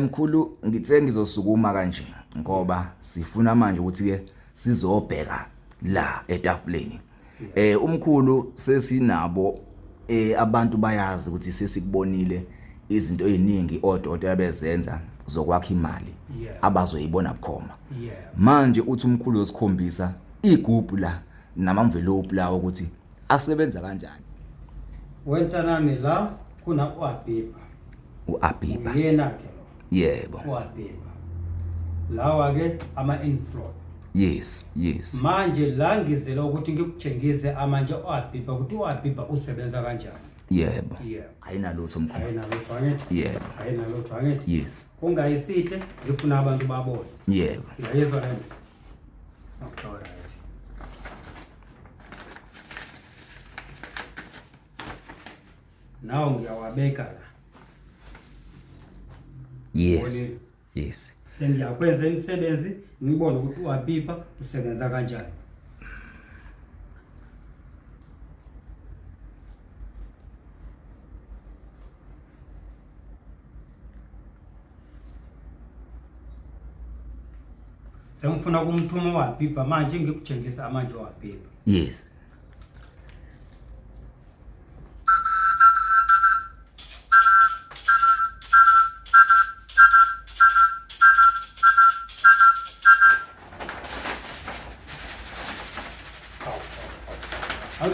Mkhulu ngithe ngizosukuma kanje ngoba sifuna manje ukuthi ke sizobheka la etafuleni. Umkhulu sesinabo abantu bayazi ukuthi sesikubonile izinto eziningi odokotela bezenza zokwakha imali abazoyibona bukhoma. Manje uthi umkhulu usikhombisa igubhu la namamvelope la ukuthi asebenza kanjani. Wentanami la kuna uAbiba. uAbiba. Yena ke lo. Yebo. uAbiba. Lawa ke ama-inflow. Yes. Manje la ngizela ukuthi ngikutshengise amanje uAbiba ukuthi uAbiba usebenza kanjani. Yebo. Ayinalutho mkhulu. Ayinalutho angithi? Yebo. Ayinalutho angithi? Yes. Ungayisithe ngifuna abantu babone. Yebo. Ngiyayizwa le nto. Okay. Now ngiyawabeka la. Yes. Sengiyakwenza imisebenzi ngibone ukuthi uAbiba usebenza kanjani. Sengifuna kumthuma uAbiba manje ngikutshengisa amanje uAbiba. Yes.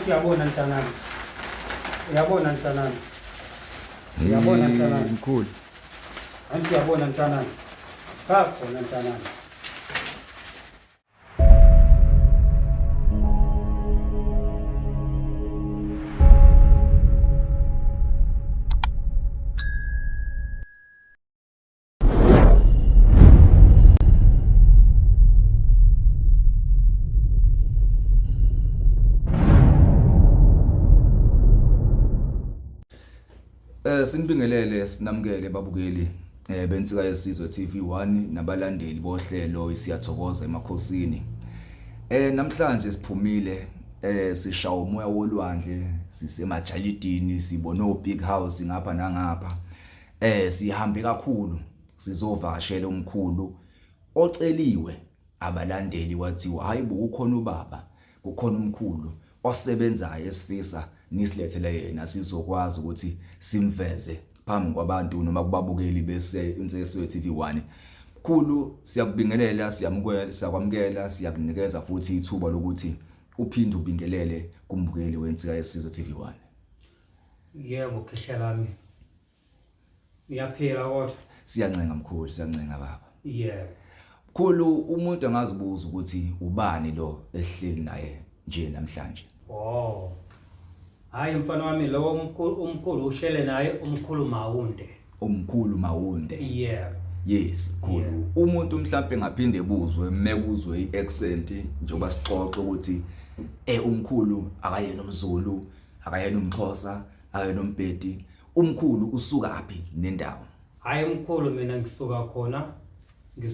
Uyabona mntanami. Uyabona mntanami. Mkhulu. Uyabona mntanami. Sakho mntanami. Sinibingelele sinamukele babukeli bensika yesizwe TV1 nabalandeli bohlelo isiyathokoza emakhosini. Namhlanje siphumile sishawa umoya wolwandle sisemajalidini sibone obig house ngapha nangapha. Sihambe kakhulu sizovakashela umkhulu oceliwe abalandeli wathiwa hayibo ukhona ubaba kukhona umkhulu osebenzayo esifisa nisilethele yena sizokwazi ukuthi simveze phambi kwabantu noma kubabukeli bese inseswe TV1. Khulu siyakubingelela siyakwamukela siyakunikeza futhi ithuba lokuthi uphinde ubingelele kumbukeli wensika yesizwe TV1. Yebo khehlalami. Iyaphila kodwa Siyancenga mkhulu siyancenga baba. Yebo. Khulu umuntu angazibuza ukuthi ubani lo ehleli naye nje namhlanje. Oh. Hayi mfana wami lo umkhulu ushele naye umkhulu Mawunde. Umkhulu Mawunde. Yebo. Yes, khulu. Umuntu mhlawumbe ngaphinde ebuzwe mekuzwe iaccent njengoba sixoxa ukuthi umkhulu akayena umZulu, akayena umXhosa, akayena uMpedi. Umkhulu usuka aphi nendawo? Hayi umkhulu mina ngisuka khona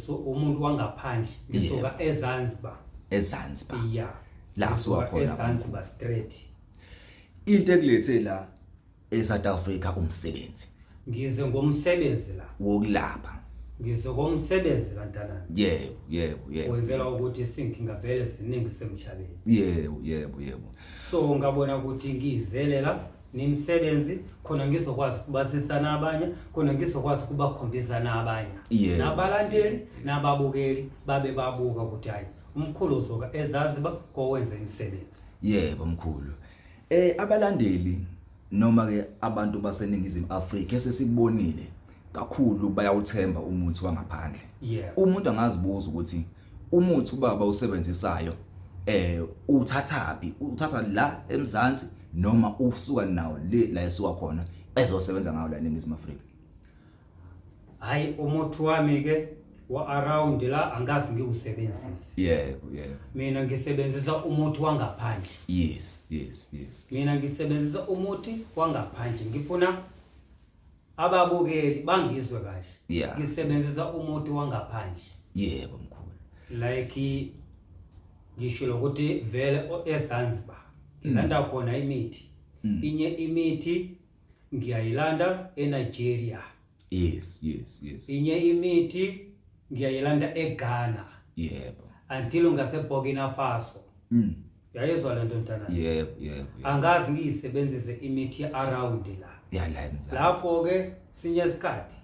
umuntu wangaphandle ngisuka eZanzibar. eZanzibar. Yeah. La suka khona eZanzibar straight. Into ekulethe la eSouth Africa umsebenzi. Ngize ngomsebenzi la. Wokulapha. Ngize ngomsebenzi kantanami. Yebo. Wenzela ukuthi sinkinga vele siningi semhlabeni. Yebo. So ngabona ukuthi ngizelela nimsebenzi khona ngizokwazi kubasisana abanye khona ngizokwazi kubakhombisa nabanye. Nabalandeli nababukeli babe babuka ukuthi hayi umkhulu uzoka eZanzibar kowenza imisebenzi. Yebo mkhulu. Abalandeli noma ke abantu baseningizimu Afrika esesikubonile kakhulu bayawuthemba umuthi wangaphandle. Umuntu angazibuza ukuthi umuthi ubaba usebenzisayo uthathapi uthatha la eMzansi noma usuka nawo la esuka khona ezosebenza ngawo la eningizimu Afrika. Hayi umuthi wami ke wa around la angazi ngiwusebenzise. Yebo. Mina ngisebenzisa umuthi wangaphandle. Yes. Mina ngisebenzisa umuthi wangaphandle ngifuna ababukeli bangizwe kahle. Ngisebenzisa umuthi wangaphandle. Yebo mkhulu. Like ngisho ukuthi vele eZanzibar ngilanda khona imithi. Inye imithi ngiyayilanda eNigeria. Yes. Inye imithi ngiyayilanda eGhana. Yebo. Until ngaseBurkina Faso. Yayizwa lento ntana. Yebo. Angazi ngiyisebenzise imithi around la. Yalanza. Lapho ke sinye isikhathi.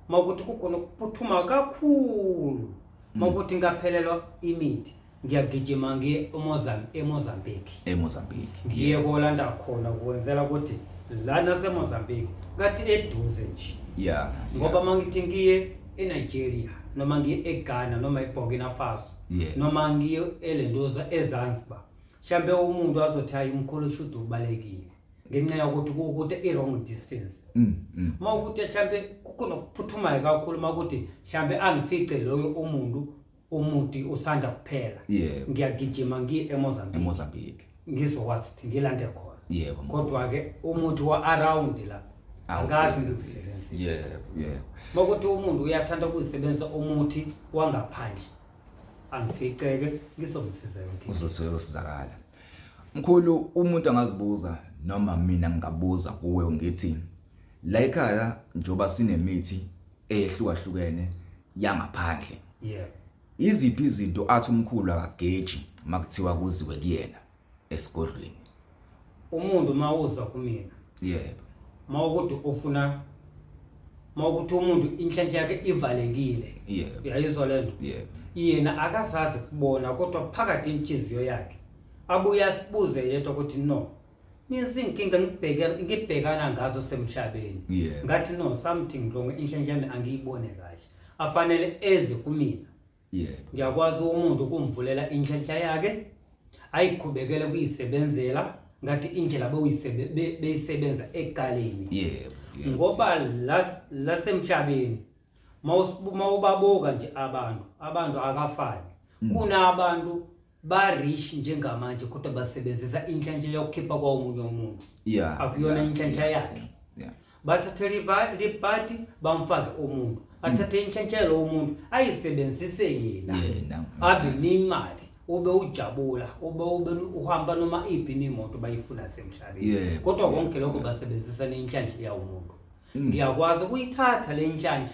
Mawukuthi kukhona ukuphuthuma kakhulu. Mawukuthi ngaphelelwa imithi. Ngiyagijima ngiye eMozambique. Ngiye kolanda khona ukwenzela ukuthi la naseMozambique ngathi eduze nje. Yeah. Ngoba mangithi ngiye eNigeria noma ngiye eGhana noma eBurkina Faso noma ngiye eLendoza eZanzibar. Mhlambe umuntu azothi hayi umkhulu shudu ubalekile. Ngenxa ukuthi i-wrong distance. Mawukuthi mhlambe kukhona ukuphuthuma kakhulu makuthi mhlambe angifice loyo umuntu umuthi usanda kuphela. Ngiyagijima ngiye eMozambique. Ngizokwazi ukuthi ngilande khona. Yebo. Kodwa ke umuthi wa around la angazi ngizisebenzisa. Yebo. Makuthi umuntu uyathanda ukuzisebenzisa umuthi wangaphandle. Angificeke ngizomsiza yonke. Uzothola usizakala. Mkhulu umuntu angazibuza noma mina ngingabuza kuwe ngithi la ekhaya njoba sinemithi ehlukahlukene yangaphandle. Yebo. Iziphi izinto athi umkhulu akageji makuthiwa kuziwe kuyena esigodlweni? Umuntu mawuzwa kumina. Yebo. Mawukuthi umuntu inhlanhla yakhe ivalekile. Yebo. Uyayizwa lento? Yebo. Yena akasazi kubona kodwa phakathi inhliziyo yakhe abuya sibuze yedwa ukuthi no. Nizinkinga ngibhekana ngazo semhlabeni. Ngathi no something wrong inhlanhla yami angiyibone kahle. Afanele eze kumina. Ngiyakwazi umuntu ukumvulela inhlanhla yakhe ayiqhubekele kuyisebenzela ngathi indlela beyisebenza egaleni. Ngoba la semhlabeni mawubaboka nje abantu akafani. Kunabantu ba rich njengamanje kodwa basebenzisa inhlanhla yokukhipha kwa umunye umuntu. Akuyona inhlanhla yakhe. Bathathe libhadi bamfake umuntu. Athathe inhlanhla lo umuntu ayisebenzise yena. Abe nemali ube ujabula ube uhamba noma iphi imoto bayifuna semhlabeni. Kodwa konke lokho basebenzisa nenhlanhla yawo umuntu. Ngiyakwazi ukuyithatha le nhlanhla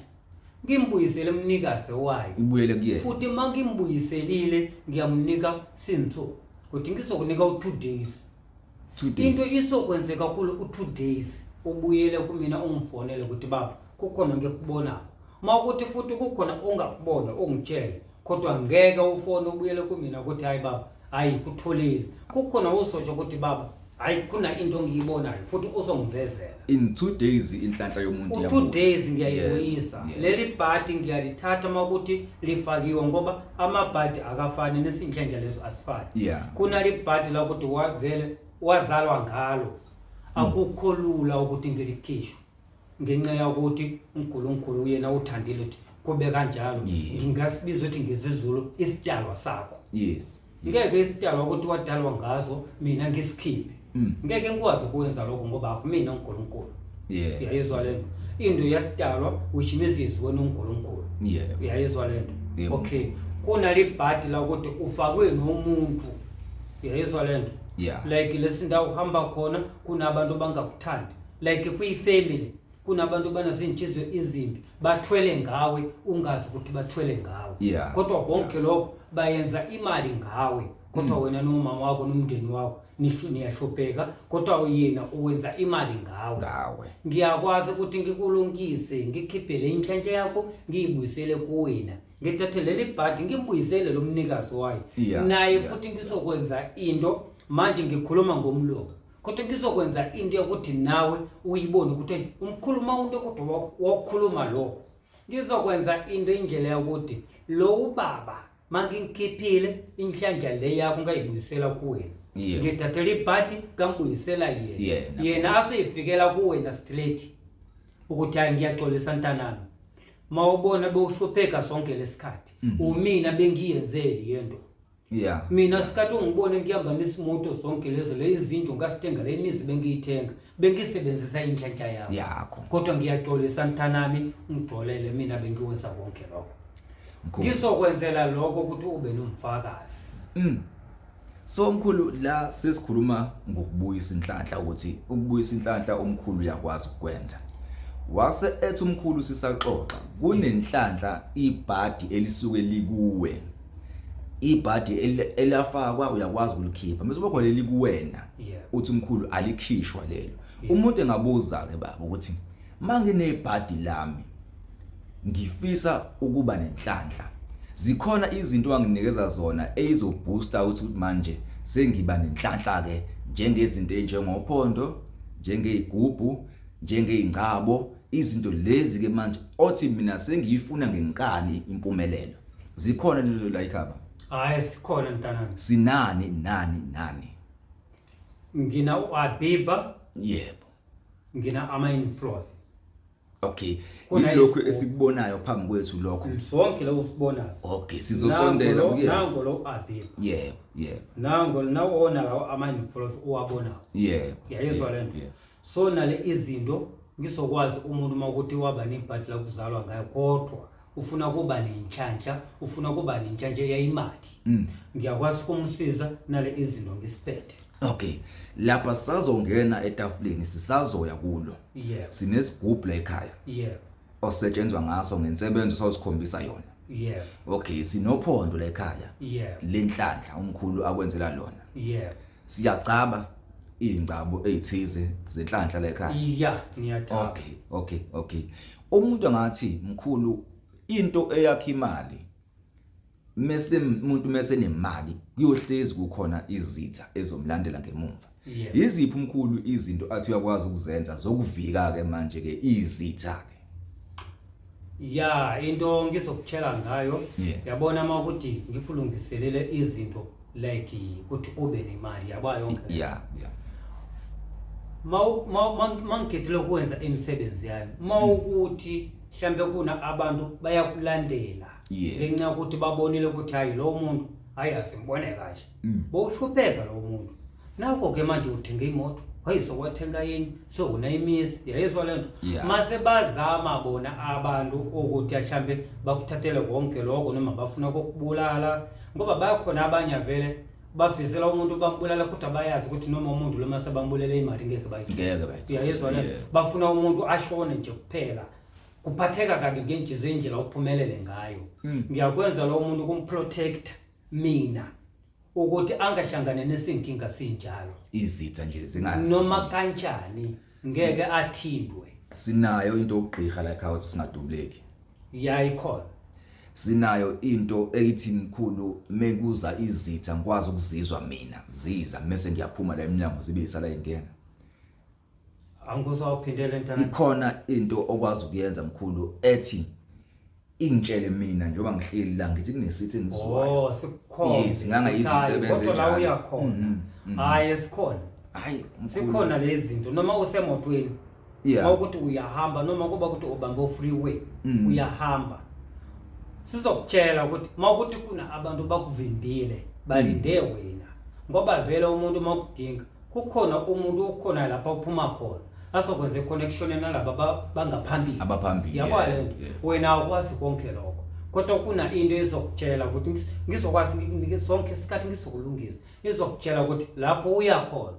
ngimbuyisele umnikazi wayo. Ibuyele kuyena. Futhi mangimbuyiselile ngiyamnika sinto. Kuthi ngizokunika u2 days. Into isokwenzeka kulo u2 days. Ubuyele kumina ungifonele ukuthi baba kukhona ngikubona. Mawukuthi futhi kukhona ongakubona ungitshele kodwa ngeke ufone ubuyele kumina ukuthi hayi baba hayi kutholile. Kukhona usotsho ukuthi baba hayi kuna into ongiyibonayo futhi uzongivezela. In 2 days inhlanhla yomuntu yabo. 2 days ngiyayibuyisa. Leli bhadi ngiyalithatha makuthi lifakiwe ngoba amabhadi akafani nesinhlanhla lezo asifani. Kuna libhadi la ukuthi wavele wazalwa ngalo. Akukho lula ukuthi ngilikhishwe. Ngenxa ukuthi uNkulunkulu uyena uthandile ukuthi kube kanjalo. Ngingasibiza ukuthi ngezizulu isityalwa sakho. Ngeke isityalwa ukuthi wadalwa ngazo mina ngisikhiphe. Ngeke ngikwazi ukwenza lokho ngoba akumina uNkulunkulu. Uyayizwa lento? Into yasityalwa which means iziwena uNkulunkulu. Uyayizwa lento? Okay. Kuna libhadi la ukuthi ufakwe nomuntu. Uyayizwa lento? Like lesindawo uhamba khona kunabantu bangakuthandi. Like kuyifamily kunabantu banazinhliziyo izimbi bathwele ngawe ungazi ukuthi bathwele ngawe. Kodwa konke lokho bayenza imali ngawe. Kodwa wena nomama wakho nomndeni wakho niyashopheka kodwa yena uwenza imali ngawe. Ngiyakwazi ukuthi ngikulungise ngikhiphe le inhlanhla yakho ngiyibuyisele kuwena. Ngithathe leli bhadi ngimbuyisele lo mnikazi wayo. Naye futhi ngizokwenza into manje ngikhuluma ngomlomo. Kodwa ngizokwenza into yokuthi nawe uyibone ukuthi umkhuluma umuntu kodwa wakhuluma lokho. Ngizokwenza into indlela yokuthi lo ubaba mangikhiphile inhlanhla le yakho ngayibuyisela kuwena. Ngithathe libhadi ngambuyisela yena. Yena aseyifikela kuwena straight ukuthi hayi ngiyaxolisa ntanami. Mawubona bewushopheka sonke lesikhathi. Umina bengiyenzele yento. Mina sikhathi ungibone ngihamba nesimoto zonke lezi izinto ngasithenga le nisi bengiyithenga bengisebenzisa inhlanhla yakho. Kodwa ngiyaxolisa ntanami ngixolele mina bengiwenza konke lokho. Ngizokwenzela lokho ukuthi ube nomfakazi. So mkhulu la sesikhuluma ngokubuyisa inhlanhla ukuthi ukubuyisa inhlanhla omkhulu uyakwazi ukwenza. wase ethi umkhulu sisaxoxa kunenhlanhla ibhadi elisuke likuwe ibhadi elafakwa uyakwazi ukulikhipha mase kuba khona lelikuwena uthi umkhulu alikhishwa lelo umuntu engabuza ke baba ukuthi manginebhadi lami ngifisa ukuba nenhlanhla zikhona izinto anginikeza zona ezizobooster ukuthi manje sengiba nenhlanhla ke njengezinto enjengophondo njengezigubu njengezingcabo izinto lezi ke manje othi mina sengiyifuna ngenkani impumelelo zikhona lezo la ekhaba hayi sikhona mntanami nani ngina uAbiba yebo ngina ama-inflows okay lokho esikubonayo phambi kwethu lokho sonke lo usibonayo okay sizosondela nango lo uAbiba yebo nango nawona lawo ama-inflows uwabona yebo yayizwa lento so nale izinto ngizokwazi umuntu makuthi waba nebhadi la kuzalwa ngayo kodwa ufuna kuba nenhlanhla ufuna kuba nenhlanhla yayimali ngiyakwazi ukumsiza nale izinto ngisiphethe okay lapha sazongena etafuleni sisazoya kulo sinesigubhu la ekhaya osetshenzwa ngaso ngensebenzo sosikhombisa yona okay sinophondo la ekhaya lenhlanhla umkhulu akwenzela lona siyacaba ingcabo ezithize zenhlanhla la ekhaya ngiyacaba okay umuntu angathi mkhulu into eyakha imali umuntu mase nemali kuyohlezi kukhona izitha ezomlandela ngemuva iziphi umkhulu izinto athi uyakwazi ukuzenza zokuvika ke manje ke izitha ke into ngizokutshela ngayo yabona makuthi ngikulungiselele izinto like ukuthi ube nemali yaba yonke mangikhethe lokwenza imisebenzi yami mawukuthi mhlambe kuna abantu bayakulandela ngenxa ukuthi babonile ukuthi hayi lo muntu hayi asimbone kahle bowuhlupheka lo muntu nakho ke manje uthenga imoto wayizokwathenga yini so unayimisi yayizwa lento mase bazama bona abantu ukuthi mhlambe bakuthathele konke lokho noma bafuna ukubulala ngoba bayakhona abanye vele bafisela umuntu bambulala kodwa bayazi ukuthi noma umuntu lo mase bambulele imali ngeke bayithola yayizwa lento bafuna umuntu ashone nje kuphela kuphatheka kabi ngenjize indlela uphumelele ngayo ngiyakwenza lo muntu kumprotect mina ukuthi angahlangane nesinkinga sinjalo izitha nje zingazi noma kanjani ngeke athindwe sinayo into okugqirha la ekhaya singadubuleki yayikhona sinayo into eyithi mkhulu mekuza izitha ngikwazi ukuzizwa mina ziza mase ngiyaphuma la eminyango zibe isala ingenga angizowuphindela entana ikhona into okwazi ukuyenza mkhulu ethi ingitshele mina njengoba ngihleli la ngithi kunesithi engizwayo sikhona singangayizisebenze njalo kodwa la uyakhona hayi sikhona hayi sikhona lezi zinto noma usemotweni mawukuthi uyahamba noma kuba ukuthi ubamba freeway uyahamba sizokutshela ukuthi mawukuthi kuna abantu bakuvimbile balinde wena ngoba vele umuntu makudinga kukhona umuntu ukhona lapha uphuma khona asokwenza connection nalabo bangaphambili abaphambili yabona wena awukwazi konke lokho kodwa kuna into ezokutshela ukuthi ngizokwazi ngikunike sonke isikhathi ngizokulungisa izokutshela ukuthi lapho uyakhona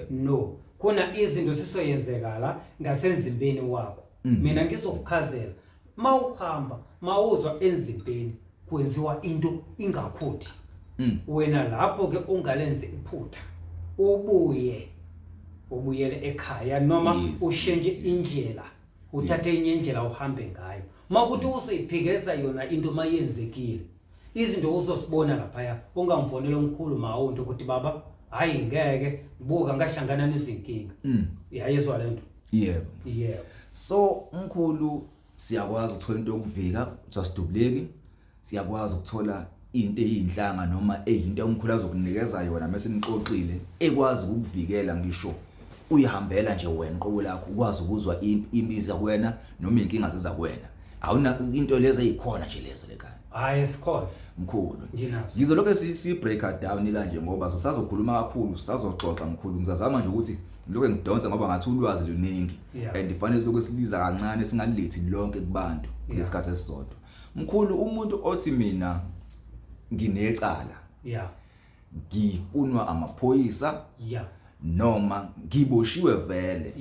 no kuna izinto sisoyenzekala ngasenzimbeni wakho mina ngizokukhazela mawuhamba mawuzwa enzimbeni kwenziwa into ingakhothi wena lapho ke ungalenze iphutha ubuyele ekhaya noma ushintshe indlela uthathe enye indlela uhambe ngayo makuthi usiphikeza yona into mayenzekile izinto uzosibona lapha ungamfonela umkhulu mawonto ukuthi baba hayi ngeke buka ngahlangana nezinkinga yayizwa lento yebo so umkhulu siyakwazi ukuthola into yokuvika ujasidubuleki siyakwazi ukuthola into eyinhlanga noma eyinto umkhulu azokunikeza yona mase nixoxile ekwazi ukukuvikela ngisho uyihambela nje wena qobo lakho ukwazi ukuzwa imiza kuwena noma inkinga ziza kuwena awuna into lezi ezikhona nje lezo lekhaya hayi sikhona mkhulu nginazo ngizoloke si break down kanje ngoba sisazokhuluma kakhulu sisazoxoxa mkhulu ngizazama nje ukuthi lokho ngidonsa ngoba ngathi ulwazi luningi and ifanele lokho siliza kancane singalilethi lonke kubantu ngesikhathi esisodwa mkhulu umuntu othi mina nginecala ngifunwa amaphoyisa noma ngiboshiwe vele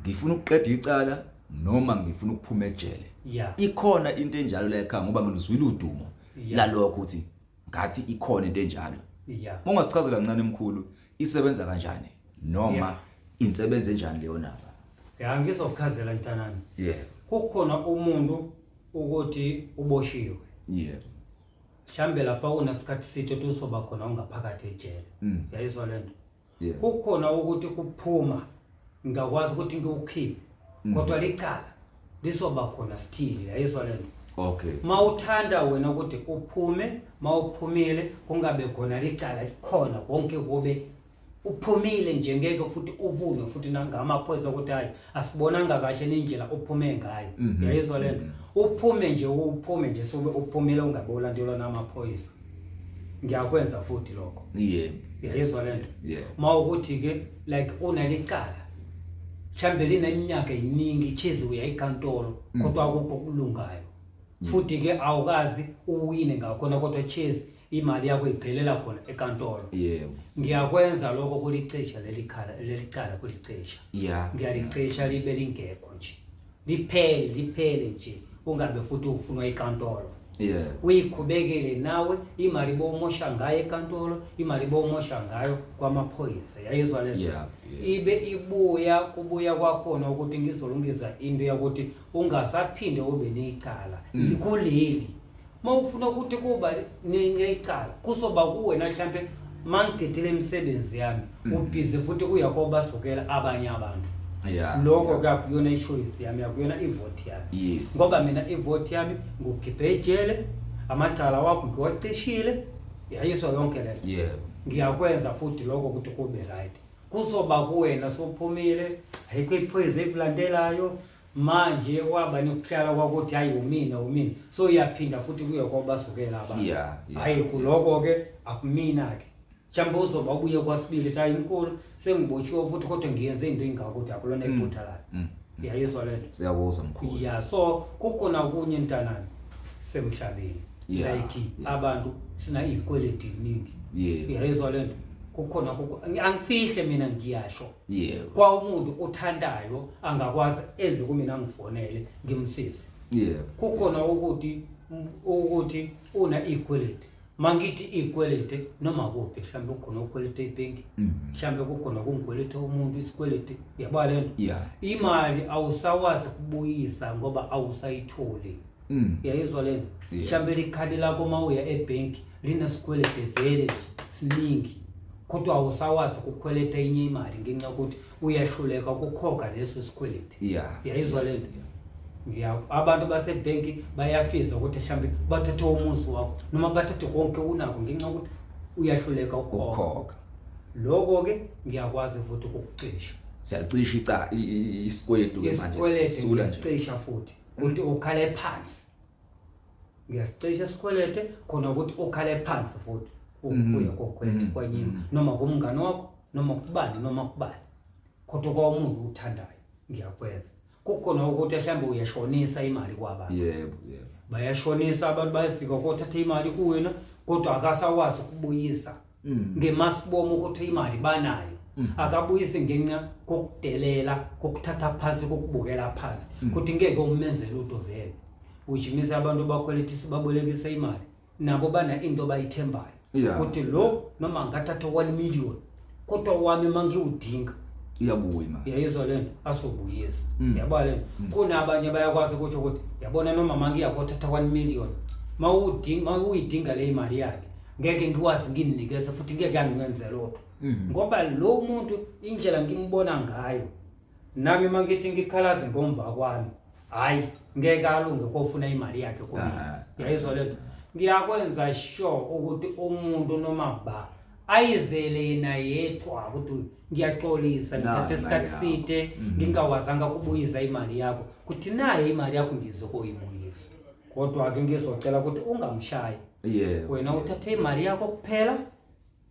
ngifuna ukuqeda icala noma ngifuna ukuphuma ejele. Yeah. Ikhona into enjalo la ekhaya ngoba ngizwile udumo lalokho ukuthi ngathi ikhona into enjalo. Yeah. Ungasichazela kancane emkhulu isebenza kanjani noma insebenza enjani leyo naba? Ya ngizokuchazela ntanami. Kukhona umuntu ukuthi uboshiwe. Mhlambe lapha unasikhathi sithe usoba khona ungaphakathi ejele. Yayizwa lento. Kukhona ukuthi kuphuma ngakwazi ukuthi ngikukhiphe kodwa licala lisoba khona still. Yayizwa lento. Okay. Mawuthanda wena ukuthi uphume, mawuphumile kungabe khona licala likhona konke kube uphumile nje ngeke futhi uvume futhi nangamaphoyisa ukuthi hayi asibonanga kahle nendlela uphume ngayo. Yayizwa lento. Uphume nje sobe uphumile ungabe ulandelwa namaphoyisa. Ngiyakwenza futhi lokho. Yayizwa lento. Mawukuthi ke like unalicala mhlambe lineminyaka eminingi chezi uyayinkantolo kodwa akukho kulungayo. Futhi ke awukazi uwine ngakhona kodwa chezi imali yakho iphelela khona enkantolo. Ngiyakwenza lokho kulicisha lelicala kulicisha. Ngiyalicisha libe lingekho nje. Liphele nje ungabe futhi ufunwa enkantolo. Uyikhubekele nawe imali bomosha ngayo enkantolo, imali bomosha ngayo kwamaphoyisa. Yayizwa lento. Ibe kubuya kwakhona ukuthi ngizolungisa into yakuthi ungasaphinde ube necala kuleli. Mawufuna ukuthi kuba ngecala kusoba kuwena mhlambe mangigedile imisebenzi yami ubhizi futhi uyakobasukela abanye abantu. Lokho kuyona ichoice yami yakuyona ivote yami. Ngoba mina ivote yami ngikukhiphe ejele amacala wakho ngiwacishile. Yayizwa yonke lento. Ngiyakwenza futhi lokho ukuthi kube right. Kusoba kuwena sophumile ayikho iphoyisa ebulandelayo manje kwaba nokuhlala kwakuthi hayi umina so iyaphinda futhi kuye kwabasukela abantu. Hayi kuloko ke akumina ke mhlawumbe uzoba ubuye kwasibili ethi hayi inkulu sengibotshiwe futhi kodwa ngiyenze into engaka ukuthi akulona iphutha la. Yayizwa lento. Siyabuzwa mkhulu. So kukhona kunye intanani semhlabeni like abantu sina izikweleti eziningi. Yayizwa lento. Kukhona angifihle mina ngiyasho. Kwa umuntu othandayo angakwazi eze kumina ngifonele ngimsize. Kukhona ukuthi una izikweleti. Mangithi izikweleti noma kuphi mhlambe kukhona ukweleti ebanki. Mhlambe kukhona kungikweleta umuntu isikweleti yaba lento. Imali awusawazi kubuyisa ngoba awusayitholi. Yayizwa lento. Mhlambe likhadi lakho mawuya ebanki linesikweleti vele siningi. Kodwa awusawazi ukukweleta enye imali ngenxa ukuthi uyahluleka ukukhokha leso sikweleti. Yayizwa lento. Abantu basebhenki bayafiza ukuthi mhlambe bathathe umuzi wakho noma bathathe konke unakho ngenxa ukuthi uyahluleka ukukhokha. Lokho ke ngiyakwazi futhi ukucisha. Siyacisha isikweletu ke manje sisula nje. Ngicisha futhi ukuthi ukhale phansi. Ngiyasicisha isikweleti khona ukuthi ukhale phansi futhi. Uya kokweleta kwenye noma kumngane wakho noma kubani kodwa kwa umuntu uthandayo ngiyakwenza. Kukhona ukuthi mhlambe uyashonisa imali kwabantu. Bayashonisa abantu bayafika ukuthatha imali kuwena kodwa akasawazi ukubuyisa. Ngemasiboma ukuthi imali banayo. Akabuyise ngenxa kokudelela kokuthatha phansi kokubukela phansi. Kuthi ngeke umenzele lutho vele. Ujimisa abantu bakwelethisa babolekisa imali nabo bana into bayithembayo. Ukuthi lo noma ngathatha 1 million kodwa wami mangiwudinga iyabuya imali. Yayizwa lento asobuyisa. Yabona lento. Kunabanye bayakwazi ukuthi yabona noma mangiyakothatha 1 million mawuyidinga le imali yakhe ngeke ngikwazi nginikeze futhi ngeke yangiwenze lotho. Ngoba lo muntu indlela ngimbona ngayo nami mangithi ngikhalaze ngomva kwami hayi ngeke alunge kofuna imali yakhe kumina. Yayizwa lento. Ngiyakwenza sure ukuthi umuntu noma ba ayizele yena yedwa ukuthi ngiyaxolisa ngithathe isikhathi side ngingawazanga kubuyisa imali yakho kuthi naye imali yakho ngizokoyibuyisa kodwa ake ngizocela ukuthi ungamshayi. Wena uthathe imali yakho kuphela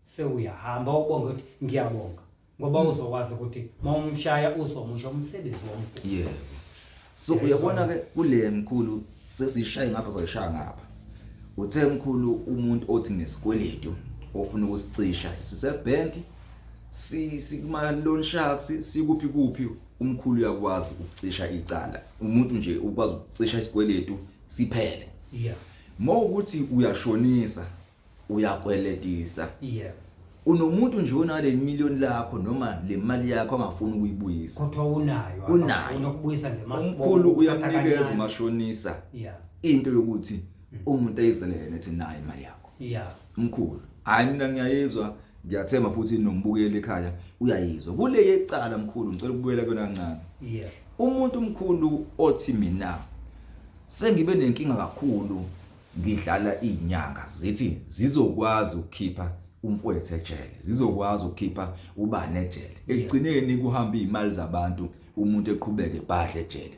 sewuyahamba ubonge ukuthi ngiyabonga ngoba uzokwazi ukuthi mawumshaya uzomusha umsebenzi womkhulu. So uyabona ke kule mkhulu sesishaye ngapha sayishaya ngapha. Uthe mkhulu umuntu othi nesikweletu ofuna ukusicisha sisebhenki sikuma loan sharks sikuphi umkhulu uyakwazi ukucisha icala umuntu nje ukwazi ukucisha isikweletu siphele mawukuthi uyashonisa uyakweletisa unomuntu nje onale million lakho noma le mali yakho angafuni ukuyibuyisa kodwa unayo unokubuyisa ngemasipho umkhulu uyamnikeza umashonisa into yokuthi umuntu ayizelene ethi nayi imali yakho umkhulu hayi mina ngiyayizwa ngiyathemba futhi nombukeli ekhaya uyayizwa kule yecala mkhulu ngicela ukubuyela kona kancane umuntu umkhulu othi mina sengibe nenkinga kakhulu ngidlala izinyanga zithi zizokwazi ukukhipha umfowethu ejele zizokwazi ukukhipha ubani ejele egcineni kuhamba izimali zabantu umuntu eqhubeke ebhadle ejele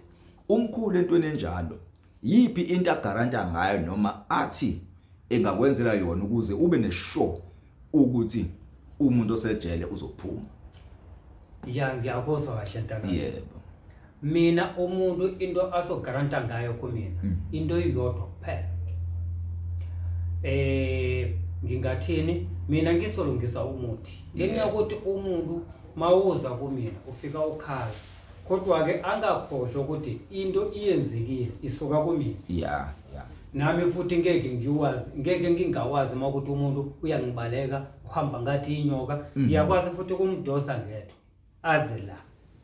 umkhulu entweni enjalo yipi into agaranta ngayo noma athi engakwenzela yona ukuze ube neshow ukuthi umuntu osejele uzophuma ngiyakuzwa kahle ntaka yebo mina umuntu into asogaranta ngayo kumina into iyodwa kuphela ngingathini mina ngisolungisa umuthi ngenxa ukuthi umuntu mawuza kumina ufika ukhala kodwa ke angakhohlwa ukuthi into iyenzekile isuka kumina nami futhi ngeke ngingawazi makuthi umuntu uyangibaleka uhamba ngathi inyoka ngiyakwazi futhi kumdosa ngedwa aze la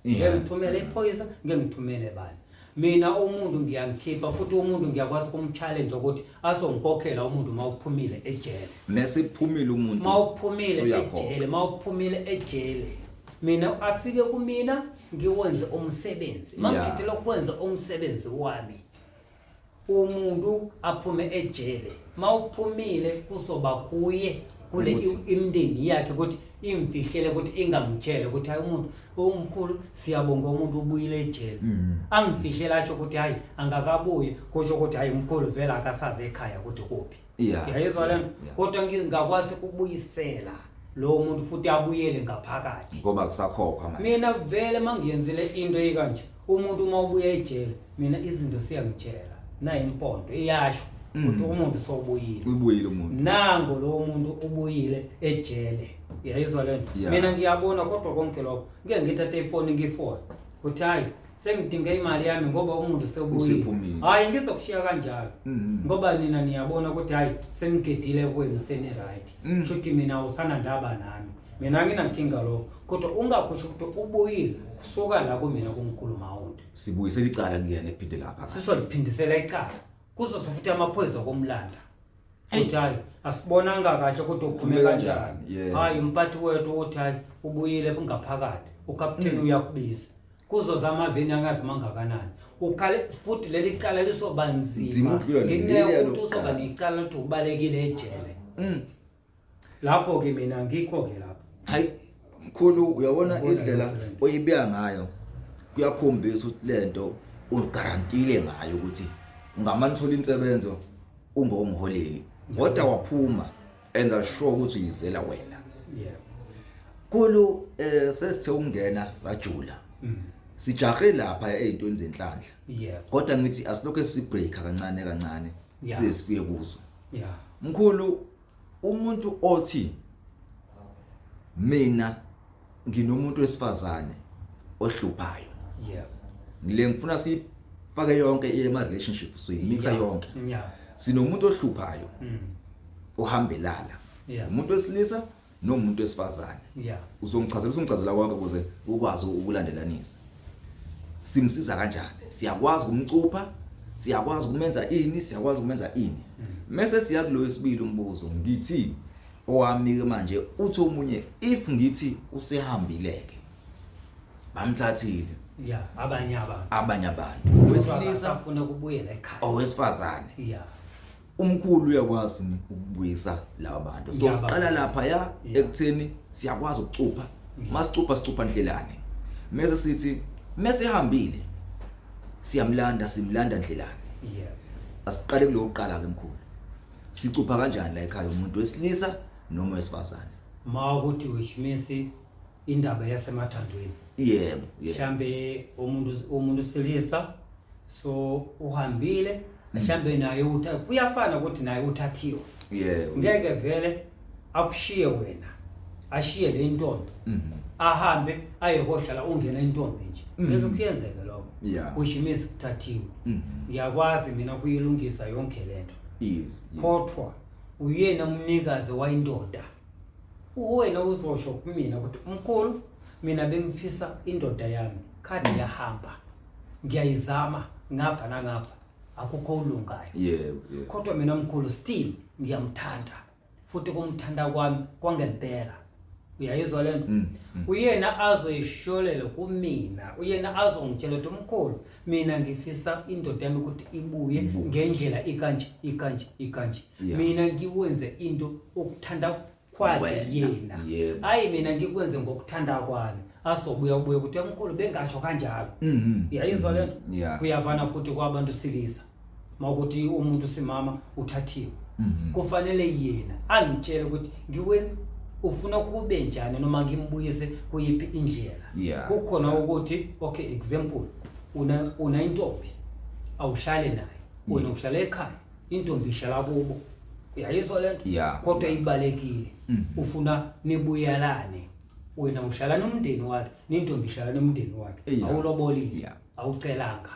ngiyithumele iphoyisa ngengithumele bani mina umuntu ngiyangikhipha futhi umuntu ngiyakwazi kumchallenge ukuthi asongikhokhela umuntu mawuphumile ejele mesiphumile umuntu mawuphumile ejele mina afike kumina ngiwenze umsebenzi mangithela ukwenza umsebenzi wami umuntu aphume ejele mawuphumile kusoba kuye kule imndeni yakhe ukuthi imfihlele ukuthi ingamtshele ukuthi hayi umuntu omkhulu siyabonga umuntu ubuyile ejele angifihlela atsho ukuthi hayi angakabuye kusho ukuthi hayi umkhulu vela akasaze ekhaya ukuthi kuphi yayizwa lento kodwa ngingakwazi ukubuyisela lo muntu futhi abuyele ngaphakathi ngoba kusakhokha manje mina vele mangiyenzile into ekanje umuntu uma ubuya ejele mina izinto siyangitshela nayi impondo iyasho ukuthi umuntu ubuyile umuntu nango lo muntu ubuyile ejele yayizwa lento mina ngiyabona kodwa konke lokho ngeke ngithathe ifoni ngifone ukuthi hayi sengidinga imali yami ngoba umuntu sebuyile hayi ngizokushiya kanjalo ngoba nina niyabona ukuthi hayi sengigedile kwenu seni right futhi mina usana ndaba nami mina nginankinga lokho kodwa ungakusho ukuthi ubuyile kusuka la kumina kumkhuluma wonke sibuyisela icala kuyena ephinde lapha sizoliphindisela icala kuzothi futhi amaphoyisa komlanda futhi hayi asibonanga kahle kodwa uphume kanjani hayi umphathi wethu uthi hayi ubuyile ngaphakathi ukapteni uyakubiza kuzozama amaveni angazimanga kanani ukhale futhi leli cala lisobanzima ngenxa ukuthi usoba necala ukuthi ubalekile ejele lapho ke mina ngikho ke lapho hayi mkhulu uyabona indlela oyibeka ngayo kuyakhombisa ukuthi lento ugarantile ngayo ukuthi ungamanithola insebenzo ungomholeli kodwa waphuma enza sure ukuthi uyizela wena khulu sesithe ungena sajula sijahe lapha ezintweni zenhlanhla kodwa ngithi asilokho sibreaka kancane sesifiye kuzo mkhulu umuntu othi mina nginomuntu wesifazane ohluphayo ngile ngifuna sifake yonke ema relationship so imixa yonke sinomuntu ohluphayo ohambelala umuntu wesilisa nomuntu wesifazane uzongichazela konke ukuze ukwazi ukulandelanisa simsiza kanjani siyakwazi ukumcupha siyakwazi ukumenza ini siyakwazi ukumenza ini mase siya kulo wesibili umbuzo ngithi owami manje uthi omunye if ngithi usehambileke bamthathile abanye abantu wesilisa afuna ukubuyela ekhaya owesifazane umkhulu uyakwazi ukubuyisa laba bantu so siqala lapha ekutheni siyakwazi ukucupha masicupha ndlelane mase sithi mase ehambile simlanda ndlelane asiqale kuloqala ke mkhulu sicupha kanjani la ekhaya umuntu wesilisa noma wesifazane mawukuthi wishimisi indaba yasemathandweni yebo mhlambe umuntu silisa so uhambile mhlambe naye uyafana ukuthi naye uthathiwe yebo ngeke vele akushiye wena ashiye le ntombi ahambe ayehohlala ungena intombi nje ngeke kuyenzeke lokho which means kuthathiwe ngiyakwazi mina kuyilungisa yonke lento kodwa uyena umnikazi wayindoda wena uzosho kumina ukuthi umkhulu mina bengifisa indoda yami kade yahamba ngiyayizama ngapha nangapha akukho ulungayo kodwa mina mkhulu still ngiyamthanda futhi kumthanda kwami kwangempela uyayizwa lento uyena azoyisholele kumina uyena azongitshela ukuthi mkhulu mina ngifisa indoda yami ukuthi ibuye ngendlela ikanje mina ngiwenze into okuthanda kwakhe yena hayi mina ngikwenze ngokuthanda kwami asobuya ukuthi mkhulu bengasho kanjalo uyayizwa lento kuyavana futhi kwabantu silisa mawukuthi umuntu simama uthathiwe kufanele yena angitshele ukuthi ufuna kube njani noma ngimbuyise kuyiphi indlela kukhona ukuthi okay example una intombi awuhlale naye wena uhlala ekhaya intombi ishala kubo uyayizwa lento kodwa ibalekile ufuna nibuyalane wena uhlala nomndeni wakhe nintombi ishala nomndeni wakhe awulobolile awucelanga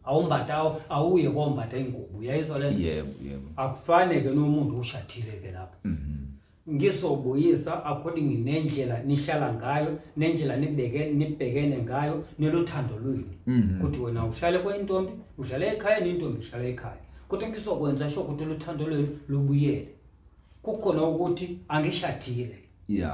awumbatha awuye kombatha ingubo uyayizwa lento akufanele nomuntu ushathile ke lapho ngisobuyisa according nendlela nihlala ngayo nendlela nibhekene ngayo nelothando lwini ukuthi wena uhlale kwintombi uhlale ekhaya nintombi ihlala ekhaya kodwa ngisokwenza sho ukuthi lothando lwenu lubuyele kukhona ukuthi angishathile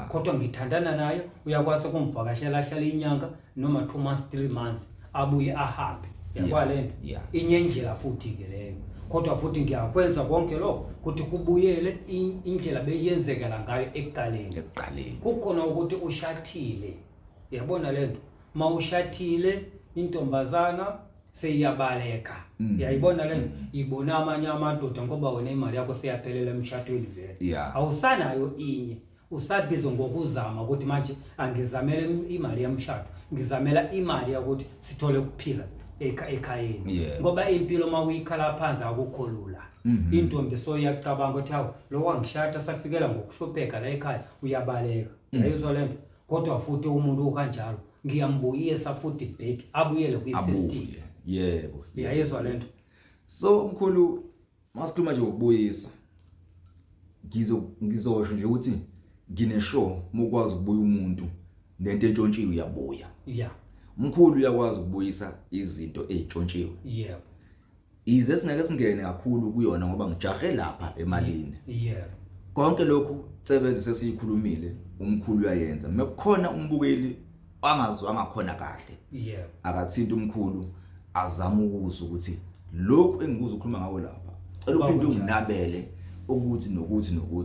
kodwa ngithandana nayo uyakwazi ukumvakashela ahlala inyanga noma 2 months 3 months abuye ahambe yakwalento inyenjela futhi ke leyo kodwa futhi ngiyakwenza konke lokho ukuthi kubuyele indlela beyenzekela ngayo ekuqaleni kukhona ukuthi ushathile yabona lento mawushathile intombazana seyiyabaleka yayibona lento ibona amanye amadoda ngoba wena imali yakho seyaphelela emshadweni vele awusanayo inye usabhizo ngokuzama ukuthi manje angizamele imali yamshado ngizamela imali ukuthi sithole ukuphila ekhayeni ngoba impilo mawuyikhala phansi akukho lula intombi soyacabanga ukuthi hawo lo wangishada safikela ngokushopheka la ekhaya uyabaleka yayizwa lento kodwa futhi umuntu kanjalo ngiyambuyisa futhi back abuyele kwi-system yayizwa lento so mkhulu masikhuluma nje ukubuyisa ngizosho nje ukuthi ngineshow mukwazi ukubuya umuntu lento entshontshiwe uyabuya mkhulu uyakwazi ukubuyisa izinto ezintshontshiwe ize singeke singene kakhulu kuyona ngoba ngijahe lapha emalini konke lokhu sebenze sesiyikhulumile umkhulu uyayenza mekukhona umbukeli angazwanga khona kahle akathinta umkhulu azama ukuzwa ukuthi lokhu engikuza ukukhuluma ngawo lapha cela uphinde unginabele ukuthi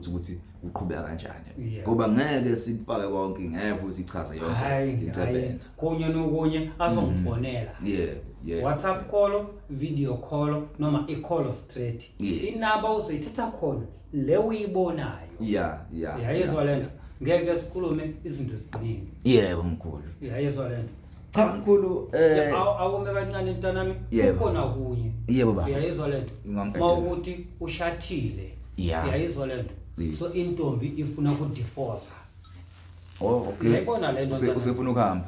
ukuthi uqhubeka kanjani ngoba ngeke sikufake konke ngeke futhi ichaze yonke insebenzo kunye nokunye azongifonela WhatsApp call video call noma i-call straight inamba uzoyithatha khona le uyibonayo yayizwa lento ngeke sikhulume izinto eziningi yebo mkhulu yayizwa lento cha mkhulu awume kancane mntanami kukhona kunye yayizwa lento mawukuthi ushathile yayizwa lento so intombi ifuna ukudivorce yayibona lento usefuna ukuhamba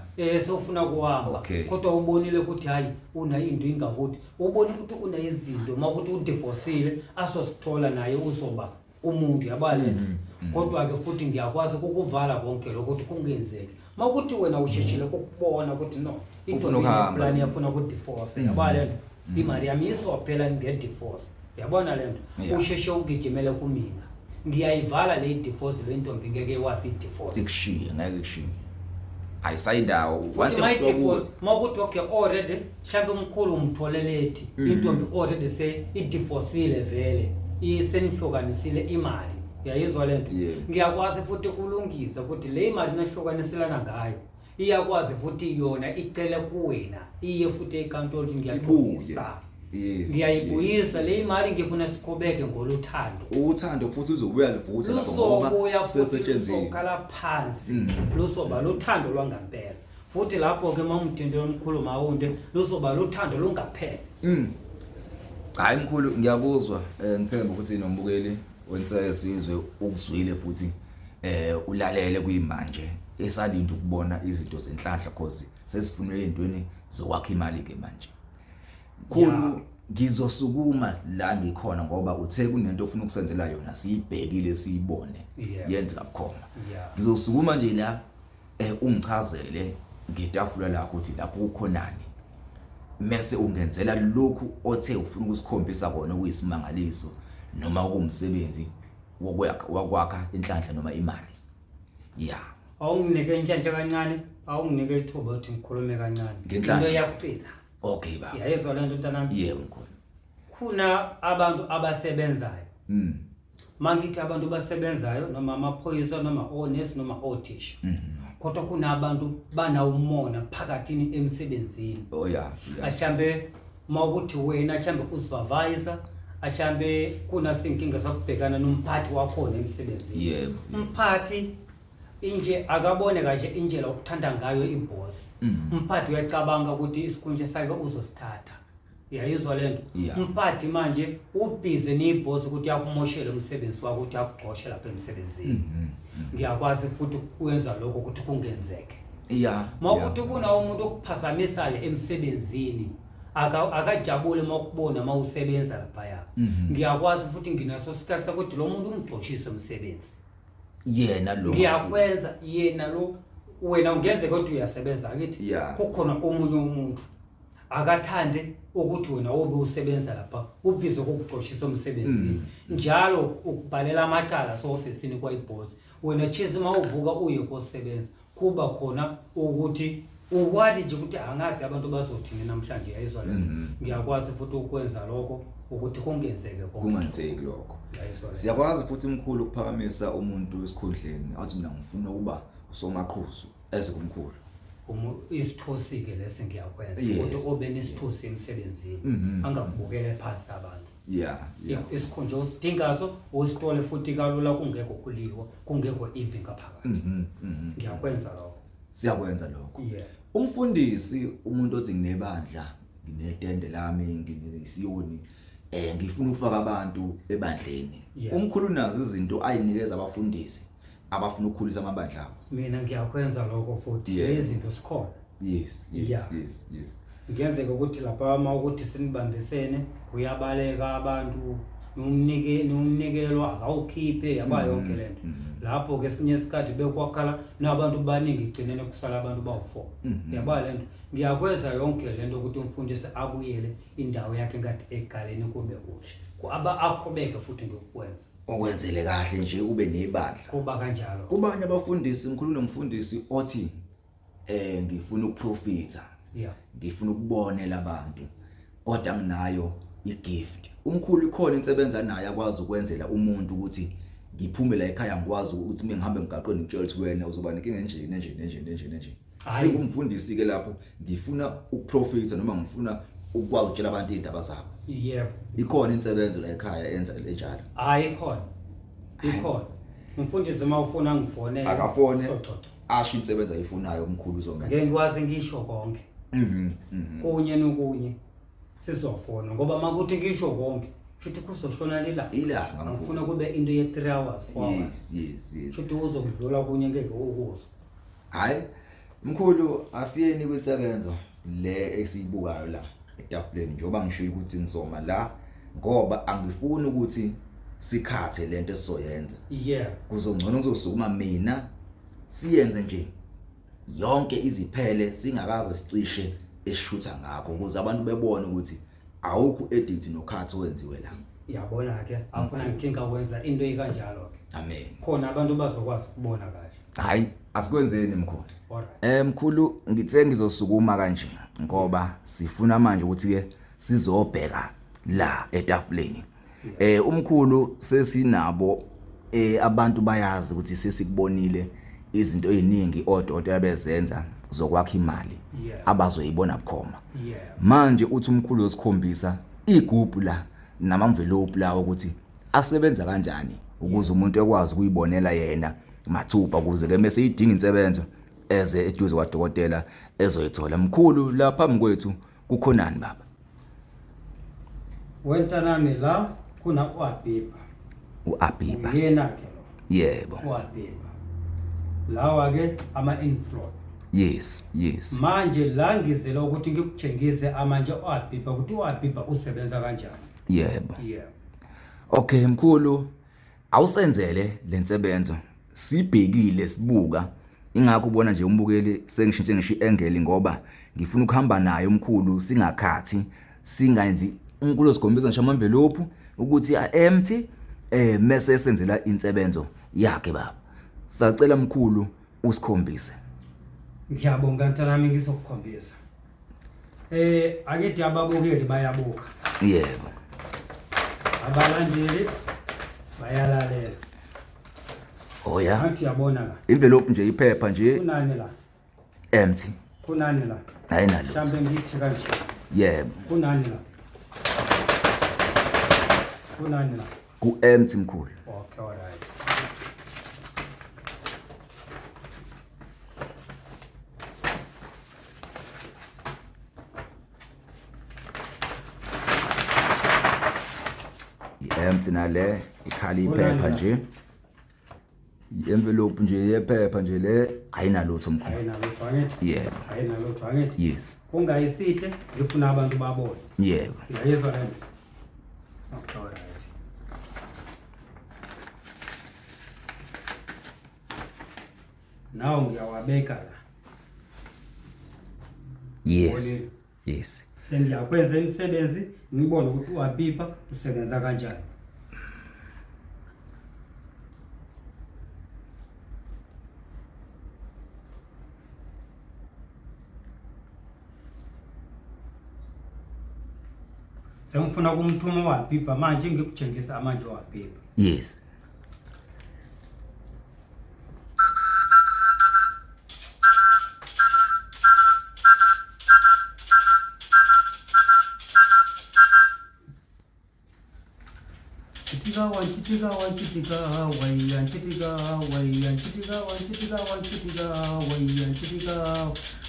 sofuna kuhamba kodwa ubonile ukuthi hayi una into ingakuthi ubone ukuthi una izinto makuthi udivorceile asosithola naye uzoba umuntu yabalena kodwa ke futhi ngiyakwazi ukukuvala konke lokho ukuthi kungenzeki makuthi wena usheshile ukubona ukuthi no into plan yafuna ukudivorce yabalena imali yami izophela ngedivorce yabona lento usheshe ugijimele kumina ngiyayivala le divorce le ntombi ngeke wasi divorce ikushiye ngeke ikushiye ayisayidawo once divorce makuthi okay already mhlambe umkhulu umtholelethi intombi already say idivorceile vele isenihlukanisile imali yayizwa lento ngiyakwazi futhi kulungisa ukuthi le imali nahlukaniselana ngayo iyakwazi futhi yona icele kuwena iye futhi enkantolo ngiyaqhubisa ngiyayibuyisa le imali ngifuna siqhubeke ngoluthando uthando futhi uzobuya livutha lapho ngoba sesetshenzile sokhala phansi lusoba luthando lwangempela futhi lapho ke mamudindelo omkhulu mawunde lusoba luthando lungaphela hayi mkhulu ngiyakuzwa ngithemba ukuthi nombukeli wenseke sizwe ukuzwile futhi ulalele kuyimanje esalinda ukubona izinto zenhlanhla cause sesifunwe ezintweni zokwakha imali ke manje. Khulu ngizosukuma la ngikhona ngoba uthe kunento ofuna ukusenzela yona siyibhekile siyibone yenza bukhoma. Ngizosukuma nje la ungichazele ngetafula lakho ukuthi lapho ukhonani mase ungenzela lokhu othe ufuna ukusikhombisa kona kuyisimangaliso noma kumsebenzi wokwakha inhlanhla noma imali. Awunginike inhlanhla kancane, awunginike ithuba ukuthi ngikhulume kancane. Into yakuphela. Okay baba. Yayizwa lento ntanami? Yebo mkhulu. Kuna abantu abasebenzayo. Mangithi abantu basebenzayo noma amaphoyisa noma onesi noma othisha. Kodwa kuna abantu banawumona phakathini emsebenzini. Mhlambe mawukuthi wena mhlambe usupervisor, mhlambe kuna sinkinga sakubhekana nomphathi wakho emsebenzini. Yebo. Umphathi inje akabone kahle indlela okuthanda ngayo iboss. Umphathi uyacabanga ukuthi isikhundla sakhe uzosithatha. Yayizwa lento. Umphathi manje ubhize neBoss ukuthi yakumoshela umsebenzi wakho ukuthi yakugqoshe lapha emsebenzini. Ngiyakwazi futhi ukwenza lokho ukuthi kungenzeke. Mawukuthi kuna umuntu okuphazamisayo emsebenzini akajabule mawukubona mawusebenza lapha ya. Ngiyakwazi futhi nginaso isikhathi sokuthi lo muntu umgqoshise umsebenzi. Yena lo. Ngiyakwenza yena lo wena ungenzeka ukuthi uyasebenza akithi kukhona omunye umuntu akathande ukuthi wena obe usebenza lapha ubhizo kokugqoshisa umsebenzini njalo ukubhalela amacala so-officeini kwayiBoss wena chizi mawuvuka uye kosebenza kuba khona ukuthi ukwali nje ukuthi angazi abantu bazothini namhlanje yayizwa lento. Ngiyakwazi futhi ukwenza lokho ukuthi kungenzeke kungenzeki lokho. Siyakwazi futhi mkhulu ukuphakamisa umuntu esikhundleni athi mina ngifuna ukuba usomaqhuzu ezikumkhulu. Isithosike lesi ngiyakwenza ukuthi obe nesithosi emsebenzini angakubukele phansi abantu. Isikhonjo usidingaso usitole futhi kalula kungekho kuliwa kungekho impi ngaphakathi. Ngiyakwenza lokho. Siyakwenza lokho. Umfundisi umuntu othi nginebandla nginetende lami nginesiyoni ngifuna ukufaka abantu ebandleni. Umkhulu nazo izinto ayinikeza abafundisi abafuna ukukhulisa amabandla abo. Mina ngiyakwenza lokho futhi izinto sikhona. Yes. Ngiyenzeka ukuthi lapha ukuthi sinibambisene uyabaleka abantu nomnikelo akawukhiphe yaba yonke lento. Lapho ke sinye isikhathi bekwakhala nabantu baningi igcinene kusala abantu bawu4. Yaba lento ngiyakwenza yonke lento ukuthi umfundisi abuyele indawo yakhe ngathi egaleni kube kuhle. Kuaba akhobeke futhi ngokwenza. Okwenzele kahle nje ube nebandla. Kuba kanjalo. Kubanye abafundisi ngikhuluma nomfundisi othi ngifuna ukuprofita. Ngifuna ukubonela abantu kodwa nginayo igift. Umkhulu ikhona insebenza naye akwazi ukwenzela umuntu ukuthi ngiphume la ekhaya ngikwazi ukuthi mengihambe emgaqweni ngitshela ukuthi wena uzoba nenkinga enje. Sekumfundisi ke lapho ngifuna ukuprofita noma ngifuna ukwazi ukutshela abantu indaba zabo. Ikhona insebenzo la ekhaya enza enjalo. Ikhona. Umfundisi mawufuna ngifonele. Akafone. Asho insebenza ayifunayo umkhulu uzongenza. Ngikwazi ngisho konke. Kunye nokunye sizofona ngoba makuthi ngisho konke futhi kuzoshona ilanga ngifuna kube into ye 3 hours 4 hours. Yes. Futhi uzokudlula kunye ngeke ukuzo. Hayi mkhulu asiyeni kwinsebenzo le esiyibukayo la etafuleni njoba ngishilo ukuthi ngizoma la ngoba angifuni ukuthi sikhathe lento esizoyenza. Kuzongcono kuzosukuma mina siyenze nje yonke iziphele singakaze sicishe esishutha ngakho ukuze abantu bebone ukuthi awukho edit nokhathi wenziwe la. Yabona ke akuna inkinga wenza into ekanjalo ke. Amen. Khona abantu bazokwazi ukubona kahle. Hayi asikwenzeni mkhulu. Mkhulu ngithe ngizosukuma kanje ngoba sifuna manje ukuthi ke sizobheka la etafuleni. Umkhulu sesinabo abantu bayazi ukuthi sesikubonile izinto eziningi odokotela bezenza zokwakha imali abazoyibona bukhoma. Manje uthi umkhulu osikhombisa igroup la nama-envelope lawo ukuthi asebenza kanjani ukuze umuntu ekwazi ukuyibonela yena mathupha ukuze ke mase idinga insebenzo eze eduze kwadokotela ezoyithola. Mkhulu la phambi kwethu kukhonani baba? Wentanami la kuna uAbiba. uAbiba. Yena ke lo. Yebo. uAbiba. lawa ke ama-inflow. Yes. Manje la ngizela ukuthi ngikutshengise amanje uHabiba ukuthi uHabiba usebenza kanjani. Yebo. Okay mkhulu, awusenzele lensebenzo. Sibhekile sibuka. Ingakho ubona nje umbukeli sengishintshe ngisho iangle ngoba ngifuna ukuhamba naye umkhulu singakhathi singayenzi uNkulunkulu sigombiza nje ama-envelope ukuthi empty mase senzela insebenzo yakhe baba. Sacela mkhulu usikhombise. Ngiyabonga ntanami ngizokukhombisa. Akithi ababukeli bayabuka. Yebo. Abalandeli bayalalela. Oh ya. Athi yabona la. Envelope nje iphepha nje. Kunani la? Empty. Kunani la? Ayinalo. Mhlambe ngithi kanje. Yebo. Kunani la? Kunani la? Ku-empty mkhulu. Okay, alright. I-empty nale ikhali iphepha nje. I-envelope nje yephepha nje le ayinalutho mkhulu. Ayinalutho angithi? Yebo. Ayinalutho angithi? Yes. Ungayisithe ngifuna abantu babone. Yebo. Ngiyayizwa lento. Okay, alright. Now ngiyawabeka la. Yes. Sengiyakwenza imisebenzi ngibone ukuthi uHabiba usebenza kanjani. Sengifuna kumthuma uHabiba manje ngikutshengisa amanje uHabiba. Yes.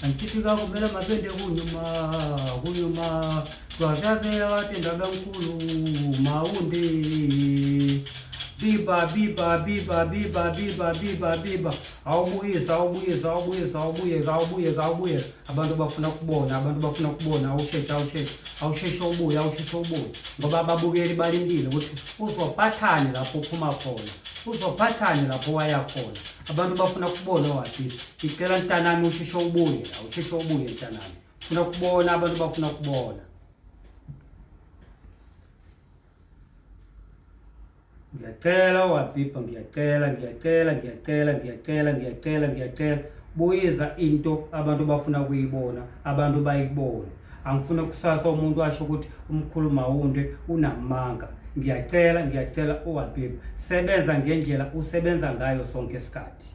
Anchitika kumela mapende kunyuma twazaze watenda kankulu maundi biba awubuyisa abantu bafuna kubona awusheshe ubuye ngoba ababukeli balindile ukuthi uzophathane lapho uphuma khona lapho waya khona. Abantu bafuna kubona uHabiba. Ngicela ntanami usheshe ubuye ntanami. Ufuna kubona, abantu bafuna kubona. Ngiyacela uHabiba, ngiyacela. Buyiza into abantu bafuna kuyibona, abantu bayibone. Angifuna kusasa umuntu asho ukuthi umkhulu Mawunde unamanga. Ngiyacela uHabiba, sebenza ngendlela usebenza ngayo sonke isikhathi.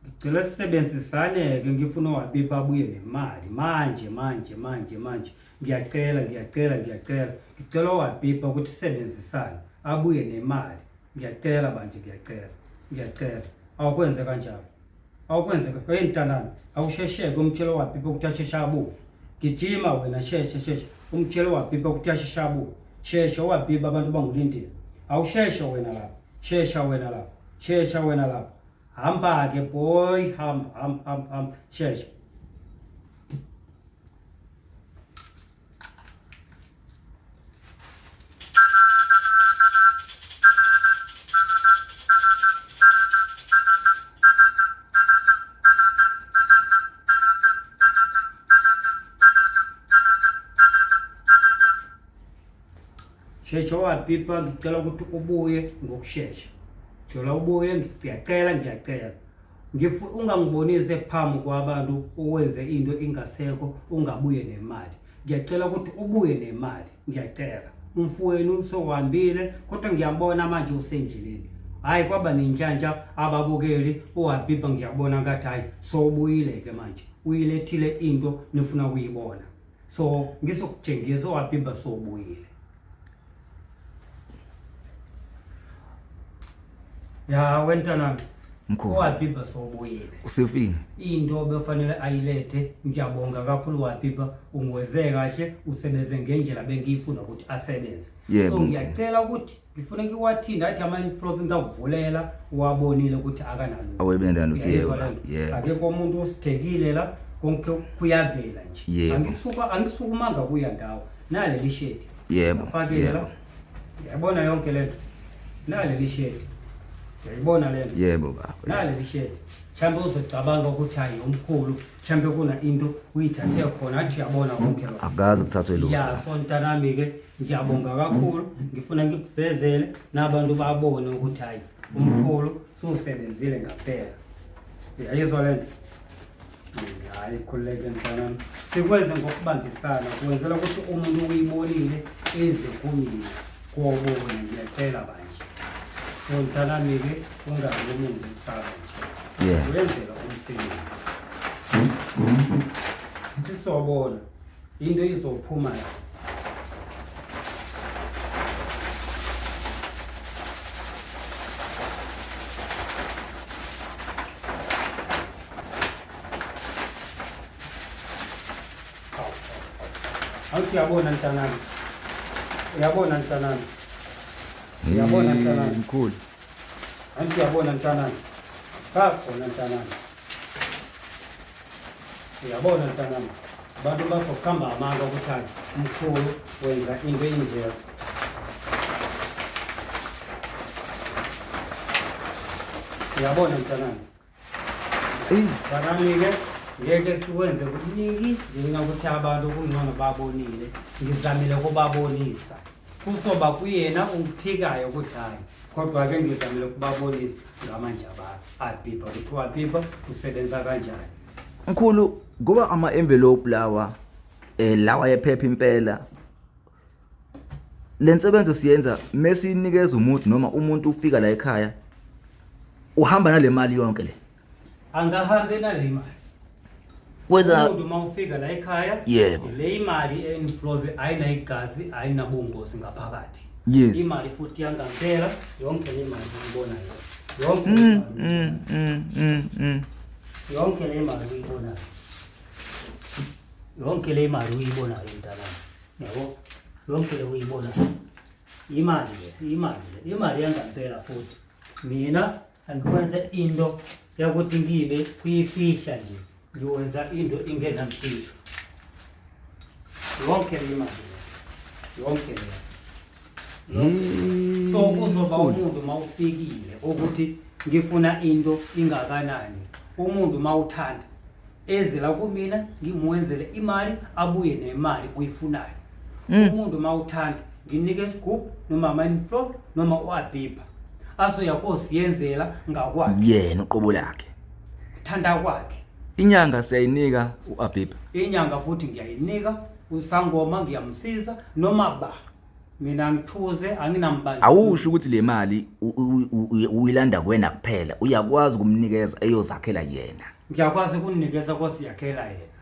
Ngicela sisebenzisane ke, ngifuna uHabiba abuye nemali manje. Ngiyacela. Ngicela uHabiba ukuthi sisebenzisane abuye nemali. Ngiyacela manje, ngiyacela. Awukwenze kanjalo. Hey ntanami, awushesheke umtshela uHabiba ukuthi asheshe abuye. Gijima wena, sheshe. Umtshela uHabiba ukuthi asheshe abuye. Sheshe uHabiba, abantu bangulindile. Awusheshe wena lapha. Shesha wena lapha. Hamba ke boy, hamba. Sheshe. Sheshe uHabiba, ngicela ukuthi ubuye ngokushesha. Ngiyacela. Ungangibonise phambi kwabantu uwenze into ingasekho ungabuye nemali. Ngiyacela ukuthi ubuye nemali. Ngiyacela. Umfowenu sohambile kodwa ngiyabona manje usendleleni. Hayi kwaba nenhlanhla ababukeli uHabiba, ngiyabona ngathi hayi sobuyile ke manje. Uyilethile into nifuna ukuyibona. So ngizokutshengisa uHabiba sobuyile. Ya wentana mkhulu uHabiba sobuyile usifike into befanele ayilethe ngiyabonga kakhulu uHabiba ungweze kahle usebenze ngendlela bengiyifuna ukuthi asebenze so ngiyacela ukuthi ngifuna ngiwathinda athi ama-envelope ngikuvulela uwabonile ukuthi akanalo awebenda luthi yebo akekho umuntu usithekile la konke kuyavela nje angisukumanga kuya ndawo naleli shedi yebo yabona yonke lento naleli shedi yayibona lento yebo baba naleli shedi mhlambe uzocabanga ukuthi hayi umkhulu mhlambe kuna into uyithathe khona athi yabona konke lokho akaze kuthathwe lutho ya sontanami ke ngiyabonga kakhulu ngifuna ngikuvezele nabantu babone ukuthi hayi umkhulu usebenzile ngaphela yayizwa lento hayi khuleke mntanami sikwenze ngokubambisana kwenzela ukuthi umuntu uyibonile eze kumina kobona ngiyacela manje so mntanami ke ungabe umuntu usaba nje wenzela umsebenzi sisobona into izophuma la awuthi yabona mntanami uyabona mntanami uyabona mntanami mkhulu awuthi yabona mntanami sakhona mntanami uyabona mntanami abantu bazokuhamba amanga ukuthi hayi umkhulu wenza into enjalo uyabona mntanami mntanami-ke ngeke sikwenze kuningi ngenxa ukuthi abantu kungcono babonile ngizamile kubabonisa kusoba kuyena ungiphikayo ukuthi hayi kodwa-ke ngizamile kubabonisa ngamanje Habiba ukuthi Habiba usebenza kanjani mkhulu ngoba ama-envelope lawa yephepha impela le nsebenzo siyenza mesinikeza umuntu noma umuntu ufika la ekhaya uhamba nale mali yonke le angahambe nale mali weza umuntu mawufika la ekhaya yebo le imali envelope ayina igazi ayina bungozi ngaphakathi yes imali futhi yangampela yonke le mali uyibonayo yonke le mali uyibonayo yonke le mali uyibonayo mntanami yabo yonke le uyibonayo imali yangampela futhi mina angikwenze into yakuthi ngibe kuyifihla nje ngiwenza into ingenamfihlo yonke le mali yonke le so kuzoba umuntu mawufikile ukuthi ngifuna into ingakanani umuntu mawuthanda ezela kumina ngimwenzele imali abuye nemali uyifunayo umuntu mawuthanda nginike isigubhu noma ama-envelope noma uHabiba asoyakho siyenzela ngakwakhe yena uqobo lakhe thanda kwakhe inyanga siyayinika uHabiba inyanga futhi ngiyayinika usangoma ngiyamsiza noma mina ngithuze anginambandla awusho ukuthi le mali uyilanda kuwena kuphela uyakwazi ukumnikeza eyozakhela yena ngiyakwazi ukunikeza kwasiyakhela yena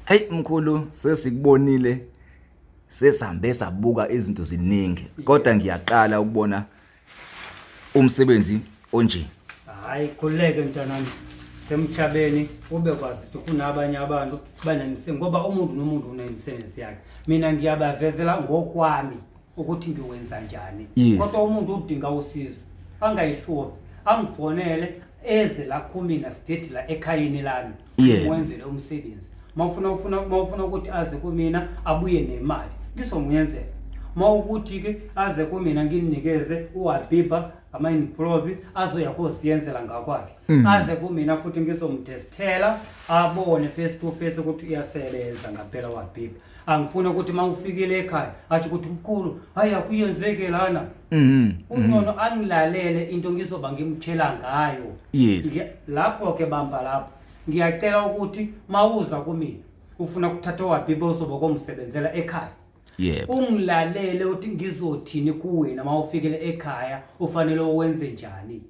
hey mkhulu sesikubonile sesambe sabuka izinto ziningi kodwa ngiyaqala ukubona umsebenzi onje hayi khuleke mntanami semchabeni ube kwazi ukuthi kunabanye abantu banemsebenzi ngoba umuntu nomuntu unemisebenzi yakhe mina ngiyabavezela ngokwami ukuthi ngiwenza njani kodwa umuntu udinga usizo angayihlobi angifonele eze la kumina state la ekhayeni lami ngwenzele umsebenzi mawufuna ukuthi aze kumina abuye nemali ngizomyenzela mawukuthi ke aze kumina nginikeze uHabiba ama-envelope azoyakho siyenzela ngakwakhe aze kumina futhi ngizomtestela abone face to face ukuthi uyasebenza ngaphela uHabiba angifuna ukuthi mawufikile ekhaya athi ukuthi mkhulu hayi akuyenzeke lana uNono angilalele into ngizoba ngimtshela ngayo lapho ke bamba lapho ngiyacela ukuthi mawuza kumina ufuna ukuthatha uHabiba uzoba komsebenzela ekhaya ungilalele uthi ngizothini kuwena mawufikele ekhaya ufanele uwenze njani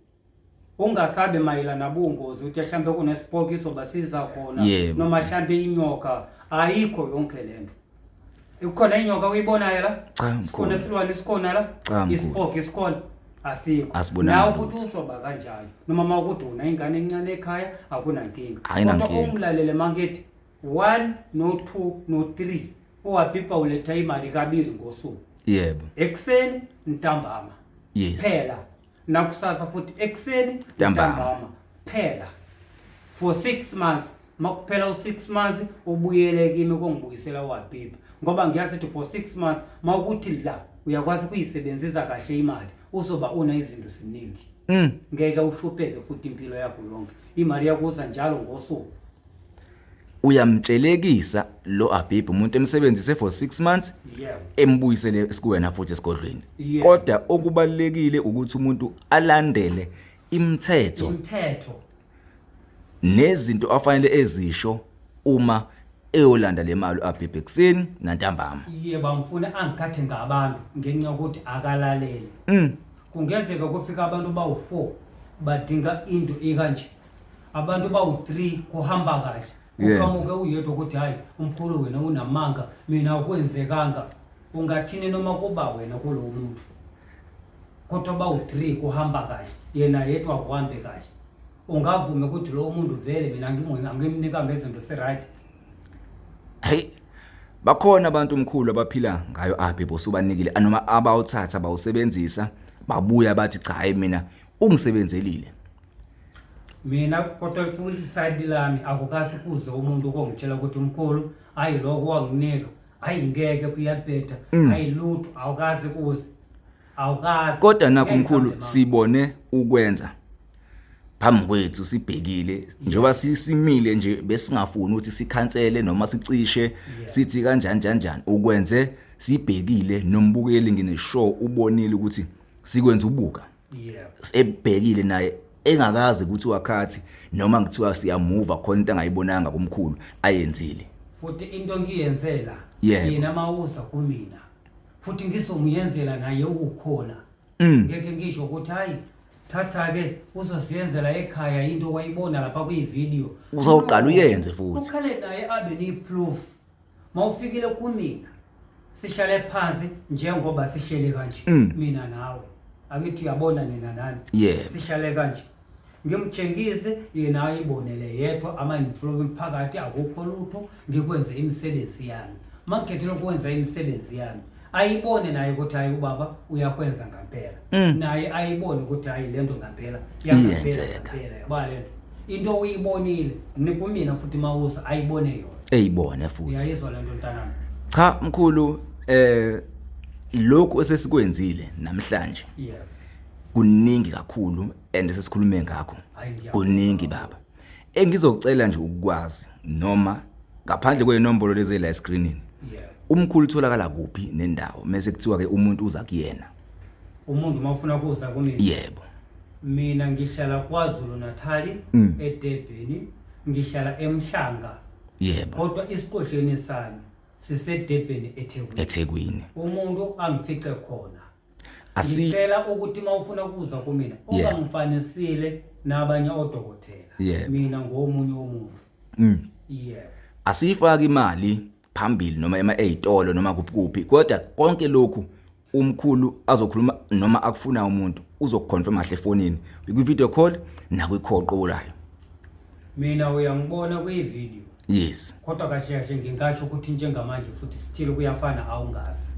ungasabe mayelana bungozi uthi mhlambe kunespoke izobasiza khona noma mhlambe inyoka ayikho yonke lento ikhona inyoka uyibonayo la sikhona silwane sikhona la ispoke sikhona asikho nawe futhi usoba kanjalo noma mawukuthi una ingane encane ekhaya akunankinga kodwa umlalele mangithi 1 no 2 no 3 uwabhibha uletha imali kabili ngosuku yebo ekseni ntambama phela nakusasa futhi ekseni ntambama phela for 6 months makuphela u6 months ubuyele kimi kongibuyisela wabhibha ngoba ngiyazithi for 6 months mawukuthi la uyakwazi ukuyisebenzisa kahle imali uzoba una izinto siningi ngeke ushupheke futhi impilo yakho yonke imali yakuza njalo ngosuku uyamtshelekisa lo Abhibhi umuntu emsebenzise for 6 months embuyisele esikuwena futhi esigodlweni kodwa okubalekile ukuthi umuntu alandele imithetho nezinto afanele ezisho uma eyolanda le mali uAbhibhi ekseni nantambama yebo ngifuna angikhathe ngabantu ngenxa ukuthi akalalele kungezeka kufika abantu bawu4 badinga into ekanje abantu bawu3 kuhamba kahle uqhamuke uyedwa ukuthi hayi umkhulu wena unamanga mina akwenzekanga ungathini noma kuba wena kulo muntu kodwa bawu3 kuhamba kahle yena yedwa akuhambe kahle ungavume ukuthi lo muntu vele mina ngimnika ngezinto se-right hey bakhona abantu umkhulu abaphila ngayo Abhibhi usubanikile noma abawuthatha bawusebenzisa babuya bathi cha hayi mina ungisebenzelile mina kodwa ukuthi side lami akukasi kuze umuntu ukongitshela ukuthi umkhulu hayi lokho wanginika hayi ngeke kuyabhetha hayi lutho awukazi kuze awukazi kodwa nakho umkhulu sibone ukwenza phambi kwethu sibhekile njoba sisimile nje besingafuni ukuthi sikhansele noma sicishe sithi kanjani ukwenze sibhekile nombukeli ngineshow ubonile ukuthi sikwenza ubuka ebhekile naye engakazi ukuthi wakhathi noma ngithiwa siyamove khona into angayibonanga kumkhulu ayenzile futhi into ngiyenzela yena mawuza kumina futhi ngizomuyenzela naye ukukhona ngeke ngisho ukuthi hayi thatha ke uzosiyenzela ekhaya into wayibona lapha kwivideo uzawuqala uyenze futhi ukhale naye abe neproof mawufikile kumina sihlale phansi njengoba sihlele kanje mina nawe akithi uyabona nina nani sihlale kanje ngimtshengise yena ayibonele yedwa ama-influence phakathi akukho lutho ngikwenze imisebenzi yami makukethela ukwenza imisebenzi yami ayibone naye ukuthi hayi ubaba uyakwenza ngempela naye ayibone ukuthi hayi lento ngempela iyenzeka yaba lento into uyibonile nikumina futhi mawuza ayibone yona eyibone futhi uyayizwa lento ntanami cha mkhulu lokho esesikwenzile namhlanje kuningi kakhulu and sesikhulume ngakho kuningi baba engizocela nje ukukwazi noma ngaphandle kwenombolo lezi la screenini umkhulu utholakala kuphi nendawo mase kuthiwa ke umuntu uza kuyena umuntu mawufuna kuza kumina yebo mina ngihlala kwaZulu Natal eDurban ngihlala eMhlanga yebo kodwa isiqosheni sami siseDurban eThekwini umuntu angifice khona ngicela ukuthi mawufuna kuza kumina ungangifanisile nabanye odokotela mina ngomunye umuntu asifaki imali phambili noma ezitolo noma kuphi kodwa konke lokhu umkhulu azokhuluma noma akufuna umuntu uzokuconfirm kahle efonini kwi video call na kwi call qobulayo mina uyangibona kwi video kodwa kahle kahle ngingasho ukuthi njengamanje futhi sithile kuyafana awungazi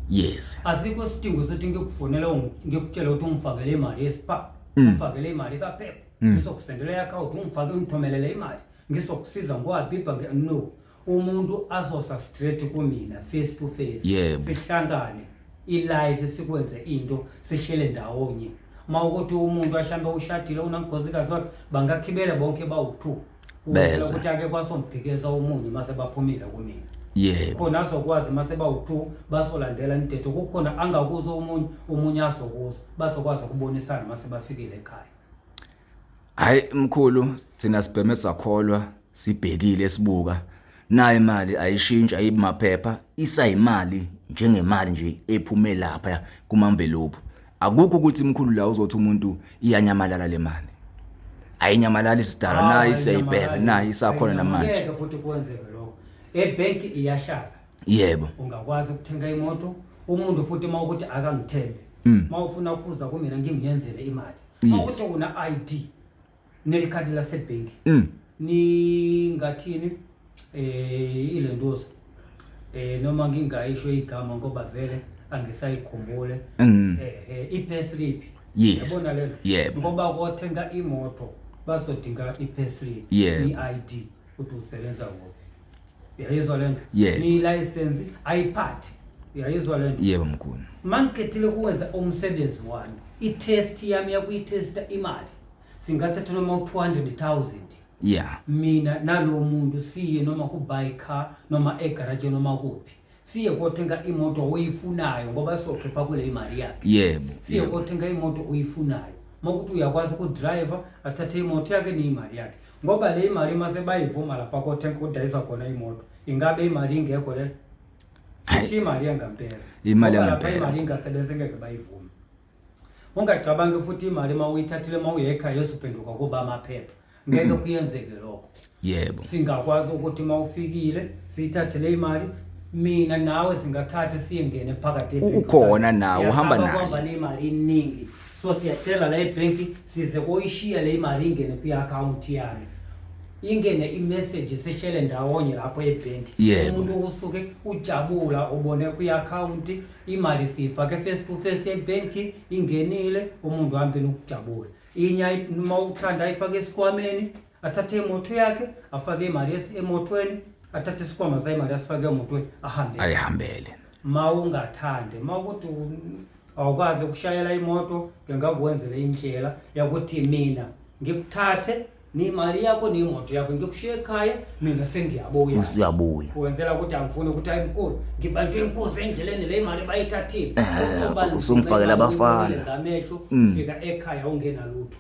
asikho isidingo sokuthi ngikufonela ngikutshela ukuthi ungifakele imali yespa ungifakele imali kaPep ngizokusendela i-account ungithomelele imali ngizokusiza ngoAbhibha no umuntu azosa straight kumina face to face sihlangane i-live sikwenze into sihlele ndawonye mawukuthi umuntu ashamba ushadile unangigozikazi wakhe bangakhibela bonke bawu2 ukuthi ake kwasombhikeza umunye mase baphumile kumina khona azokwazi mase bawu2 basolandela intetho kukhona angakuzo umunye azokuzo bazokwazi ukubonisana mase bafikile ekhaya hayi mkhulu thina sibheme sakholwa sibhekile esibuka nayo imali ayishintsha ayimaphepha isayimali njengemali nje ephume lapha kuma-envelope akukho ukuthi mkhulu la uzothi umuntu iyanyamalala le mali ayinyamalala isidala nayo isayibheka nayo isakhona namanje ngeke futhi kwenzeke lokho ebank iyashaka yebo ungakwazi ukuthenga imoto umuntu futhi mawukuthi akangithembe mawufuna ukuza kumina ngingiyenzele imali mawukuthi una ID nelikhadi lasebhenki ningathini ilendozo noma ngingayisho igama ngoba vele angisayikhumbule i-payslip yabona lelo ngoba kothenga imoto basodinga i-payslip i-ID ukuthi usebenza ngoba uyayizwa lento ni-license ayiphathi uyayizwa lento yebo mkhulu mangikethile ukwenza umsebenzi wami i-test yami yakuyitesta imali singathatha noma 200,000 mina nalo muntu siye noma ku-buy car noma egarage noma kuphi siye kothenga imoto oyifunayo ngoba sokhipha kule imali yakhe siye kothenga imoto oyifunayo mokuthi uyakwazi ukudriver athathe imoto yakhe neimali yakhe ngoba le imali mase bayivuma lapha kothenga ukudayisa khona imoto ingabe imali ingekho le sithi imali yangampela imali yangampela imali ingasebenza ngeke bayivuma ungacabangi futhi imali mawuyithathile mawuyekha yosuphenduka kuba amaphepha ngeke kuyenzeke lokho singakwazi ukuthi mawufikile siyithathele imali mina nawe singathatha siyengene phakathi ukhona nawe uhamba naye kwamba nemali iningi so siyatela la ebhenki size koyishiya le imali ingene kwi-account yami ingene i-message seshele ndawonye lapho ebhenki umuntu usuke ujabula ubone kwi-account imali siyifake face to face ebhenki ingenile umuntu uhambile ukujabula inya uma uthanda ayifake esikwameni athathe imoto yakhe afake imali emotweni athathe isikwama sayimali asifake emotweni ayihambele mawungathande mawukuthi awukwazi ukushayela imoto ngengakwenzele indlela yakuthi mina ngikuthathe nimali yakho neimoto yakho ngikushiye ekhaya mina sengiyabuya usiyabuya wenzela ukuthi angifuni ukuthi ayimkhulu ngibanjwe inkosi endleleni le imali bayithathile usungifakela abafana ngamecho fika ekhaya ungena lutho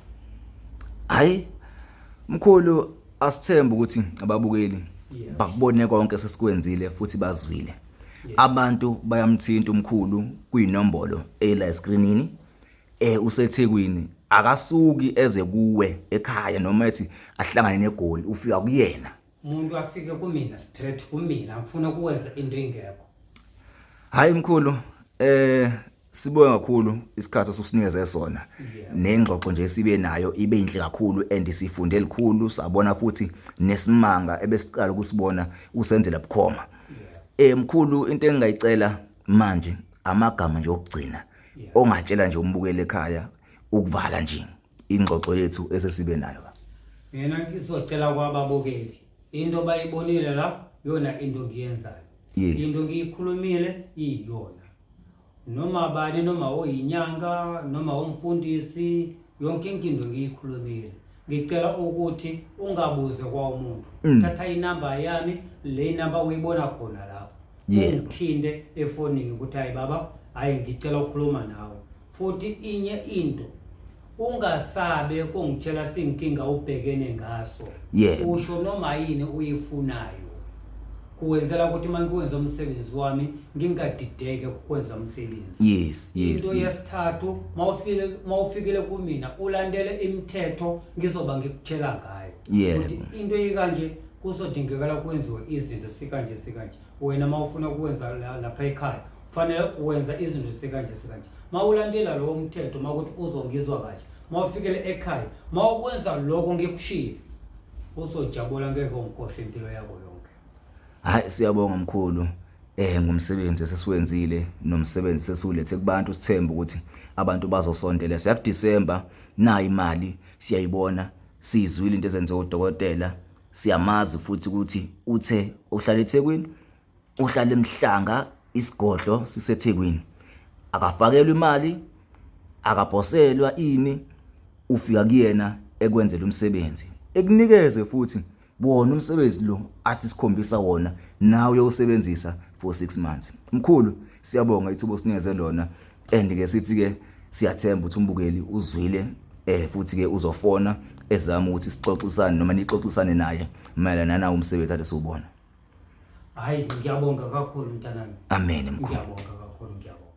hayi mkhulu asithemba ukuthi ababukeli bakubone konke sesikwenzile futhi bazwile abantu bayamthinta umkhulu kuyinombolo ela escreenini useThekwini akasuki eze kuwe ekhaya noma ethi ahlangane negoli ufika kuyena umuntu afike kumina straight kumina ngifuna ukwenza into engekho hayi mkhulu sibonga kakhulu isikhathi sokusinikeza sona nengxoxo nje sibe nayo ibe inhle kakhulu and sifunde elikhulu sabona futhi nesimanga ebesiqala ukusibona usenzela bukhoma mkhulu into engingayicela manje amagama nje okugcina ongatshela nje umbukele ekhaya ukuvala nje ingxoxo yethu esesibe nayo mina ngizocela kwababukeli into bayibonile la yona into ngiyenzayo into ngiyikhulumile iyona noma bani noma oyinyanga noma umfundisi yonke into ngiyikhulumile ngicela ukuthi ungabuze kwa umuntu thatha inamba yami le namba uyibona khona lapho ungithinde efonini ukuthi hayi baba hayi ngicela ukukhuluma nawe futhi inye into ungasabe kungitshela sinkinga ubhekene ngaso usho noma yini uyifunayo kuwenzela ukuthi mangikwenza umsebenzi wami ngingadideke ukwenza umsebenzi into yesithathu mawufikile kumina ulandele imithetho ngizoba ngikutshela ngayo ukuthi into ekanje kusodingekala kwenziwe izinto sikanje wena mawufuna ukwenza lapha ekhaya kufanele uwenza izinto sikanje mawulandela lo mthetho makuthi uzongizwa kahle mawufikele ekhaya mawukwenza lokho ngikushilo usojabula ngeke ungikoshe impilo yakho yonke hayi siyabonga mkhulu ngumsebenzi sesiwenzile nomsebenzi sesiulethe kubantu sithemba ukuthi abantu bazosondela siya December na imali siyayibona sizwile into ezenziwa udokotela siyamazi futhi ukuthi uthe uhlala eThekwini uhlala eMhlanga isigodlo siseThekwini akafakelwe imali akabhoselwa ini ufika kuyena ekwenzela umsebenzi ekunikeze futhi bona umsebenzi lo athi sikhombisa wona nawe uyosebenzisa for 6 months mkhulu siyabonga ithubo sinikeze lona and ke sithi ke siyathemba ukuthi umbukeli uzwile futhi ke uzofona ezama ukuthi sixoxisane noma nixoxisane naye mayelana nawo umsebenzi ade siubona hayi ngiyabonga kakhulu mntanami amen mkhulu ngiyabonga kakhulu ngiyabonga